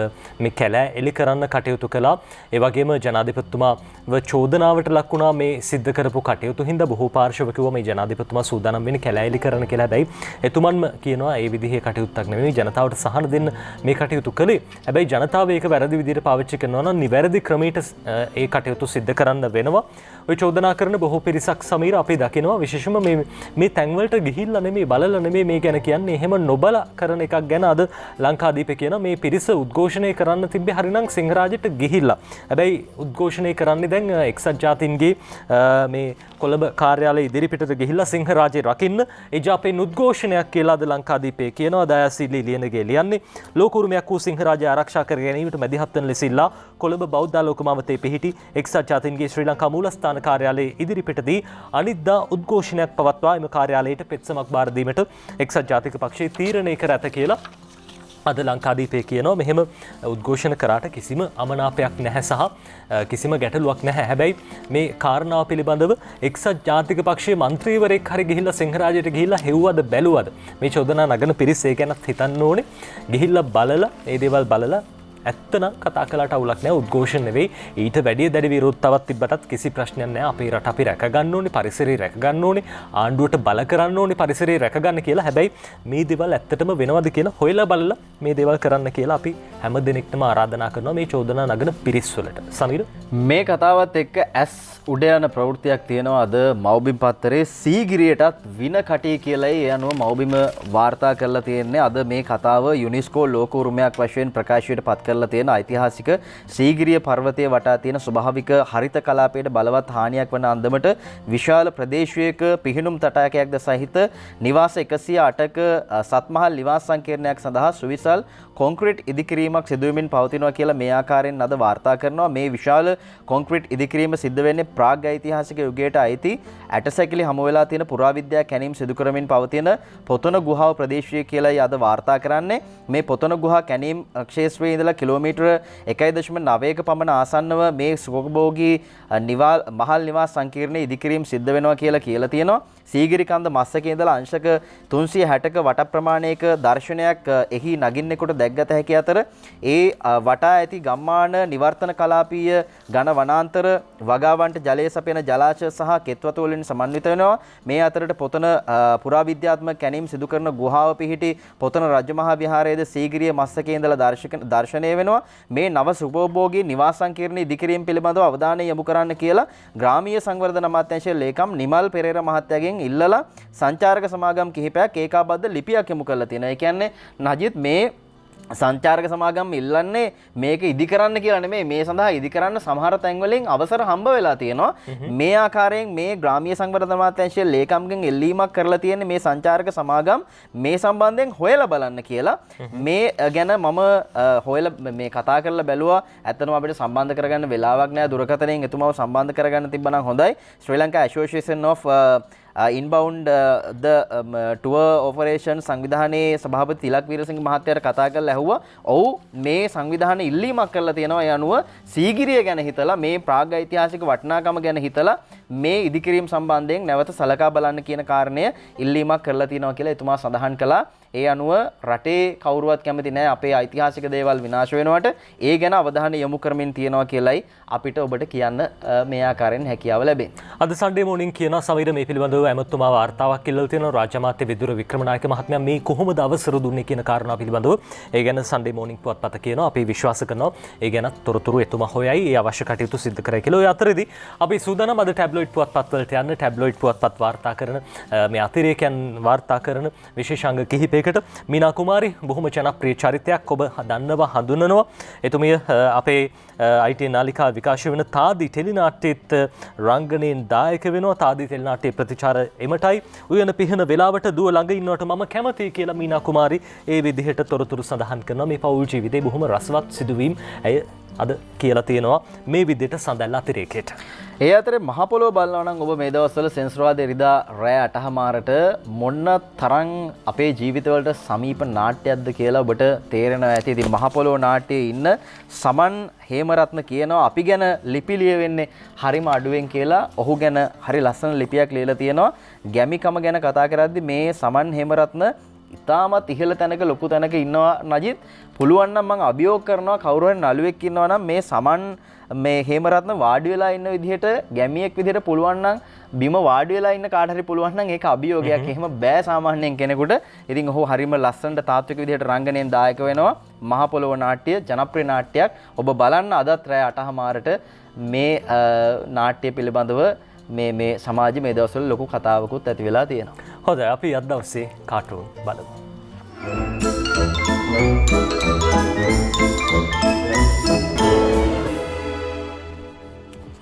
[SPEAKER 2] මේ කැලෑ එලි කරන්න කටයුතු කළා. ඒ වගේම ජනාධිපතිතුමාව චෝදනාවට ලක් වුණා මේ සිද්ධ කරපු කටයුතු හින්දා. බොහෝ පාර්ශව කිව්වා මේ ජනාධිපතිතුමා සූදානම් වෙන්නේ කැලෑ එලි කරන්න කියලා. හැබැයි එතුමන්ම කියනවා ඒ විදිහේ කටයුත්තක් නෙමෙයි ජනතාවට සහන දෙන්න මේ කටයුතු කළේ. හැබැයි ජනතාව ඒක වැරදි විදිහට පාවිච්චි කරනවා නම් නිවැරදි ක්‍රමයට ඒ කටයුතු සිද්ධ කරන්න වෙනවා. ඔය චෝදනා කරන බොහෝ පිරිසක් සමීර අපි දකිනවා. විශේෂයෙන්ම මේ තැන්වලට ගිහිල්ලා නෙමෙයි බලලා නෙමෙයි මේ ගැන කියන්නේ. එහෙම නොබලා කරන එකක් ගැන අද ලංකාදීපේ කියන මේ පිරිස උද්ඝෝෂණය කරන්න තිබ්බේ හරිනම් සිංහරාජයට ගිහිල්ලා. හැබැයි උද්ඝෝෂණය කරන්නේ දැන් එක්සත් ජාතීන්ගේ මේ කොළඹ කාර්යාලය ඉදිරිපිටට ගිහිල්ලා සිංහරාජය රකින්න එජාපෙන් උද්ඝෝෂණයක් කියලා අද ලංකාදීපේ කියනවා. දයාසිරි ලියනගේ ලියන්නේ ලෝක උරුමයක් වූ සිංහරාජය ආරක්ෂා කර ගැනීමට මැදිහත් වන ලෙස ඉල්ලා කොළඹ බෞද්ධ ලෝකමාවතේ පිහිටි එක්සත් ජාතීන්ගේ ශ්‍රී ලංකා මූලස්ථාන කාර්යාලයේ ඉදිරිපිටදී අනිද්දා උද්ඝෝෂණයක් පවත්වා එම කාර්යාලයට පෙත්සමක් බාර දීමට එක්සත් ජාතික පක්ෂය තීරණය කර ඇත කියලා අද ලංකාදීපේ කියනවා. මෙහෙම උද්ඝෝෂණ කරාට කිසිම අමනාපයක් නැහැ සහ කිසිම ගැටලුවක් නැහැ. හැබැයි මේ කාරණාව පිළිබඳව එක්සත් ජාතික පක්ෂයේ මන්ත්‍රීවරයෙක් හරි ගිහිල්ලා සිංහරාජයට ගිහිල්ලා හෙව්වද බැලුවද මේ චෝදනා නගන පිරිස ඒ ගැනත් හිතන්න ඕනේ. ගිහිල්ලා බලලා ඒ දේවල් බලලා ඇත්තනම් කතා කළාට අවුලක් නැහැ. උද්ඝෝෂණ නෙවෙයි ඊට වැඩිය දැඩි විරෝධතාවක් තිබ්බටත් කිසි ප්‍රශ්නයක් නැහැ. අපේ රට අපි රැක ගන්න ඕනේ, පරිසරය රැක ගන්න ඕනේ, ආණ්ඩුවට බල කරන්න ඕනේ පරිසරය රැක ගන්න කියලා. හැබැයි මේ දේවල් ඇත්තටම වෙනවද කියලා හොයලා බලලා මේ දේවල් කරන්න කියලා අපි හැම දිනෙකටම ආරාධනා කරනවා මේ චෝදනා නගන පිරිස් වලට. සමීර
[SPEAKER 1] මේ කතාවත් එක්ක ඇස් උඩ යන ප්‍රවෘත්තියක් තියෙනවා. අද මව්බිම් පත්තරේ සීගිරියටත් වින කටි කියලා ඒ අනුව මව්බිම වාර්තා කරලා තියෙන්නේ. අද මේ කතාව යුනෙස්කෝ ලෝක උරුමයක් වශයෙන් ප්‍රකාශයට පත් කරලා තියෙන ඓතිහාසික සීගිරිය පර්වතයේ වටා තියෙන ස්වභාවික හරිත කලාපයට බලවත් හානියක් වන අන්දමට විශාල ප්‍රදේශයක පිහිනුම් තටාකයක්ද සහිත නිවාස 108ක සත්මහල් නිවාස සංකීර්ණයක් සඳහා සුවිසල් කොන්ක්‍රීට් ඉදිකිරීමක් සිදුවමින් පවතිනවා කියලා මේ ආකාරයෙන් අද වාර්තා කරනවා. මේ විශාල කොන්ක්‍රීට් ඉදිකිරීම සිද්ධ වෙන්නේ ප්‍රාග් ඓතිහාසික යුගයට අයිති ඇටසැකිලි හමු වෙලා තියෙන පුරාවිද්‍යා කැණීම් සිදු කරමින් පවතින පොතන ගුහාව ප්‍රදේශය කියලායි අද වාර්තා කරන්නේ. මේ පොතන ගුහා කැණීම් ක්ෂේත්‍රයේ ඉඳලා කිලෝමීටර 1.9ක පමණ ආසන්නව මේ සුඛභෝගී මහල් නිවාස සංකීර්ණයේ ඉදිකිරීම සිද්ධ වෙනවා කියලා තියෙනවා. සීගිරි කන්ද මස්සකේ ඉඳලා අංශක 360ක වට ප්‍රමාණයක දර්ශනයක් එහි නගින්නෙකුට දැක්ගත හැකි අතර ඒ වටා ඇති ගම්මාන නිවර්තන කලාපීය ඝන වනාන්තර වගාවන්ට ජලය සපයන ජලාශය සහ කෙත්වතු වලින් සමන්විත වෙනවා. මේ අතරට පොතන පුරාවිද්‍යාත්මක කැණීම් සිදු කරන ගුහාව පිහිටි පොතන රජමහා විහාරයේද සීගිරිය මස්සකේ ඉඳලා දර්ශනය වෙනවා. මේ නව සුභෝභෝගී නිවාස සංකීර්ණ ඉදිකිරීම පිළිබඳව අවධානය යොමු කරන්න කියලා ග්‍රාමීය සංවර්ධන අමාත්‍යාංශයේ ලේකම් නිමල් පෙරේරා මහත්තයාගෙන් ඉල්ලලා සංචාරක සමාගම් කිහිපයක් ඒකාබද්ධ ලිපියක් යොමු කරලා තියෙනවා. ඒ කියන්නේ නජිත් මේ සංචාරක සමාගම් ඉල්ලන්නේ මේක ඉදි කරන්න කියලා නෙමෙයි. මේ සඳහා ඉදි කරන්න සමහර තැන්වලින් අවසර හම්බ වෙලා තියෙනවා. මේ ආකාරයෙන් මේ ග්‍රාමීය සංවර්ධන අමාත්‍යාංශයේ ලේකම්ගෙන් එල්ලීමක් කරලා තියෙන්නේ මේ සංචාරක සමාගම් මේ සම්බන්ධයෙන් හොයලා බලන්න කියලා. මේ ගැන මම හොයලා මේ කතා කරලා බැලුවා. ඇත්තටම අපිට සම්බන්ධ කරගන්න වෙලාවක් නැහැ. දුරකථනයෙන් එතුමාව සම්බන්ධ කරගන්න තිබ්බනම් හොඳයි. Sri Lanka association of inbound the tour operation සංවිධානයේ සභාපති තිලක් වීරසිංහ මහත්තයාට කතා කරලා ඇහුවා. ඔව් මේ සංවිධානය ඉල්ලීමක් කරලා තියෙනවා. ඒ අනුව සීගිරිය ගැන හිතලා මේ ප්‍රාග් ඓතිහාසික වටිනාකම ගැන හිතලා මේ ඉදිකිරීම සම්බන්ධයෙන් නැවත සලකා බලන්න කියන කාරණය ඉල්ලීමක් කරලා තියෙනවා කියලා එතුමා සඳහන් කළා. ඒ අනුව රටේ කවුරුවත් කැමති නැහැ අපේ ඓතිහාසික දේවල් විනාශ වෙනවට. ඒ ගැන අවධානය යොමු කරමින් තියෙනවා කියලයි අපිට ඔබට කියන්න මේ ආකාරයෙන් හැකියාව ලැබෙන්නේ.
[SPEAKER 2] අද සන්ඩේ මෝනින් කියන සමීර මේ පිළිබඳව ඇමතුමා වාර්තාවක් ඉල්ලලා තියෙනවා. රාජ්‍ය අමාත්‍ය විදුර වික්‍රමනායක මහත්මයා මේ කොහොමද අවසර දුන්නේ කියන කාරණාව පිළිබඳව ඒ ගැන සන්ඩේ මෝනින් පුවත්පත කියනවා. අපි විශ්වාස කරනවා ඒ ගැන තොරතුරු එතුමා හොයයි ඒ අවශ්‍ය කටයුතු සිදු කරයි කියලා. ඔය අතරේදී අපි සූදානම් අද ටැබ්ලොයිඩ් පුවත්පත් වලට යන්න. ටැබ්ලොයිඩ් පුවත්පත් වාර්තා කරන මේ අතිරේකයන් වාර්තා කරන විශේෂාංග කිහිපයකට මීනා කුමාරි බොහොම ජනප්‍රිය චරිතයක්. ඔබ දන්නවා හඳුනනවා. එතුමිය අපේ IT නාලිකා විකාශය වෙන තාදී ටෙලිනාට්‍යයේත් රංගනයෙන් දායක වෙනවා. තාදී ටෙලිනාට්‍යයේ ප්‍රතිචාර එමටයි උයන පිහන වෙලාවට දුව ළඟ ඉන්නවට මම කැමතියි කියලා මීනා කුමාරි ඒ විදිහට තොරතුරු සඳහන් කරනවා. මේ පෞල් ජීවිතේ බොහොම රසවත් සිදුවීම් ඇය අද කියලා තියෙනවා මේ විදිහට සඳැල්ල අතිරේකයට.
[SPEAKER 1] ඒ අතරේ මහ පොළොව බලනවා නම් ඔබ මේ දවස්වල සෙන්සුරාදා ඉරිදා රෑ 8:00 මොන්න තරම් අපේ ජීවිතවලට සමීප නාට්‍යයක්ද කියලා ඔබට තේරෙනවා ඇති. ඉතින් මහ පොළොව නාට්‍යයේ ඉන්න සමන් හේමරත්න කියනවා අපි ගැන ලිපි ලියවෙන්නේ හරිම අඩුවෙන් කියලා. ඔහු ගැන හරි ලස්සන ලිපියක් ලියලා තියෙනවා. ගැමිකම ගැන කතා කරද්දි මේ සමන් හේමරත්න ඉතාමත් ඉහළ තැනක ලොකු තැනක ඉන්නවා නජිත්. පුළුවන් නම් මම අභියෝග කරනවා කවුරු හරි නළුවෙක් ඉන්නවා නම් මේ සමන් මේ හේමරත්න වාඩි වෙලා ඉන්න විදිහට ගැමියෙක් විදිහට පුළුවන් නම් බිම වාඩි වෙලා ඉන්න කාට හරි පුළුවන් නම් ඒක අභියෝගයක්. එහෙම බෑ සාමාන්‍යයෙන් කෙනෙකුට. ඉතින් ඔහු හරිම ලස්සනට තාත්වික විදිහට රංගනයෙන් දායක වෙනවා. මහ පොළොව නාට්‍ය ජනප්‍රිය නාට්‍යයක්. ඔබ බලන්න අදත් රෑ 8:00 මේ නාට්‍ය පිළිබඳව මේ සමාජයේ මේ දවස්වල ලොකු කතාවකුත් ඇති වෙලා තියෙනවා.
[SPEAKER 2] හොඳයි අපි අද දවසේ කාටුන් බලමු.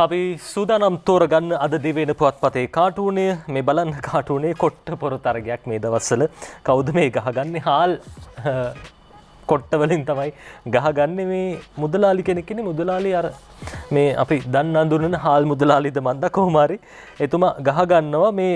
[SPEAKER 2] අපි සූදානම් තෝරගන්න අද දිවෙන පුවත්පතේ කාටුනේ මේ බලන්න කාටුනේ කොට්ට පොර තරගයක් මේ දවස්වල කවුද මේ ගහගන්නේ හාල් කොට්ට වලින් තමයි ගහගන්නේ මේ මුදලාලි කෙනෙක් ඉන්නේ මුදලාලි අර මේ අපි දන්න අඳුරන හාල් මුදලාලිද මන්ද කොහොම හරි එතුමා ගහගන්නවා මේ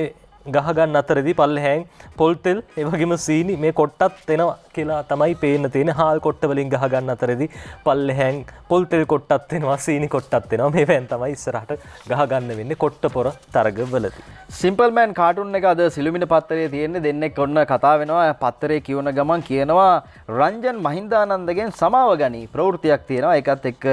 [SPEAKER 2] ගහගන්න අතරදී පල්ලෙහාන් පොල් තෙල් ඒ වගේම සීනි මේ කොට්ටත් එනවා කියලා තමයි පේන්න තියෙන්නේ. හාල් කොට්ට වලින් ගහගන්න අතරදී පල්ලෙහාන් පොල් තෙල් කොට්ටත් එනවා සීනි කොට්ටත් එනවා. මේ වෙන් තමයි ඉස්සරහට ගහගන්න වෙන්නේ කොට්ට පොර තරගවලදී.
[SPEAKER 1] සිම්පල් මෑන් කාටුන් එක අද සිළුමිණ පත්තරේ තියෙන්නේ දෙන්නෙක් ඔන්න කතා වෙනවා. පත්තරේ කියවන ගමන් කියනවා රංජන් මහින්දානන්දගෙන් සමාව ගනි ප්‍රවෘත්තියක් තියෙනවා. ඒකත් එක්ක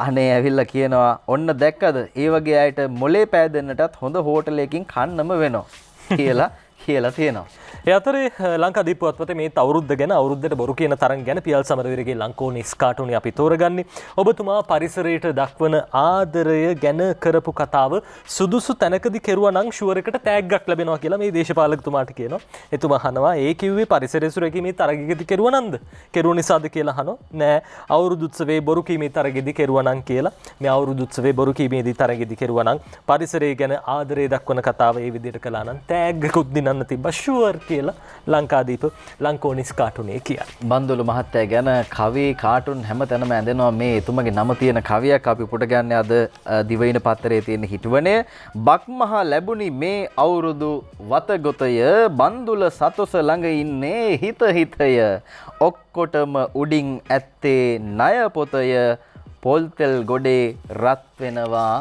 [SPEAKER 1] අනේ ඇවිල්ලා කියනවා ඔන්න දැක්කද ඒ වගේ අයට මොලේ පෑදෙන්නටත් හොඳ හෝටලයකින් කන්නම වෙනවා කියලා තියෙනවා.
[SPEAKER 2] ඒ අතරේ ලංකාදීප පුවත්පතේ මේ අවුරුද්ද ගැන අවුරුද්දට බොරු කියන තරම් ගැන පියල් සමරවීරගේ ලංකෝනිස් කාටුනේ අපි තෝරගන්නේ. ඔබතුමා පරිසරයට දක්වන ආදරය ගැන කරපු කතාව සුදුසු තැනකදී කෙරුවා නම් ෂුවර් එකට තෑග්ගක් ලැබෙනවා කියලා මේ දේශපාලකතුමාට කියනවා. එතුමා අහනවා ඒ කිව්වේ පරිසරය සුරැකීමේ තරගයකදී කෙරුවා නන්ද? කෙරුව නිසාද කියලා අහනවා. නෑ අවුරුදු උත්සවයේ බොරු කීමේ තරගයේදී කෙරුවා නම් කියලා. මේ අවුරුදු උත්සවයේ බොරු කීමේදී තරගයේදී කෙරුවා නම් පරිසරය ගැන ආදරය දක්වන කතාව ඒ විදිහට කළා නම් තෑග්ගකුත් දිනන්න තිබ්බා ෂුවර් කියලා ලංකාදීප ලංකෝනිස් කාටුනේ කියන්නේ.
[SPEAKER 1] බන්දුලු මහත්තයා ගැන කවි කාටුන් හැමතැනම ඇඳෙනවා. මේ එතුමගේ නම තියෙන කවියක් අපි පුට ගන්න අද දිවයින පත්තරේ තියෙන හිටුවනේ බක්මහා ලැබුණි මේ අවුරුදු වතගොතය බන්දුල සතොස ළඟ ඉන්නේ හිතය ඔක්කොටම උඩින් ඇත්තේ ණය පොතය පොල්තෙල් ගොඩේ රත් වෙනවා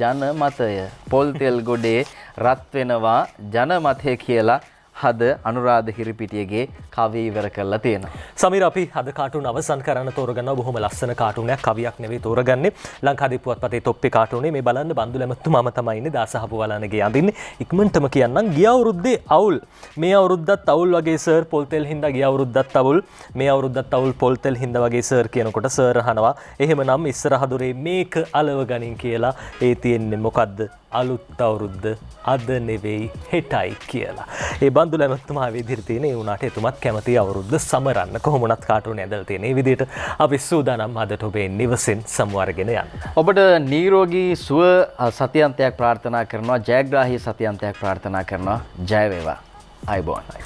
[SPEAKER 1] ජනමතය පොල්තෙල් ගොඩේ රත් වෙනවා ජනමතය කියලා හද අනුරාධ හිරිපිටියගේ කවිය ඉවර කරලා තියෙනවා.
[SPEAKER 2] සමීර අපි අද කාටුන් අවසන් කරන්න තෝරගන්නවා බොහොම ලස්සන කාටුනයක් කවියක් නෙවෙයි තෝරගන්නේ. ලංකාදීප පුවත්පතේ තොප්පේ කාටුනේ මේ බලන්න බන්දුල ඇමතුමාම තමයි ඉන්නේ දාසහපු වලනගේ අඳින්නේ. ඉක්මනටම කියන්නම් ගිය අවුරුද්දේ අවුල් මේ අවුරුද්දත් අවුල් වගේ සර් පොල්තෙල් හින්දා ගිය අවුරුද්දත් අවුල් මේ අවුරුද්දත් අවුල් පොල්තෙල් හින්දා වගේ සර් කියනකොට සර් අහනවා එහෙමනම් ඉස්සරහ දොරේ මේක අලව ගනින් කියලා. ඒ තියෙන්නේ මොකද්ද? අලුත් අවුරුද්ද අද නෙවෙයි හෙටයි කියලා. ඒ බන්දුල ඇමතුමා විදිහට තියෙන ඒ උනාට එතුමත් කැමති අවුරුද්ද සමරන්න කොහොමුණත් කාටුනේ ඇදලා තියෙන. මේ විදිහට අපි සූදානම් අදට ඔබේ නිවසෙන් සමවරගෙන යන්න.
[SPEAKER 1] ඔබට නිරෝගී සුව සතියන්තයක් ප්‍රාර්ථනා කරනවා. ජයග්‍රාහී සතියන්තයක් ප්‍රාර්ථනා කරනවා. ජය වේවා. අයබෝන්.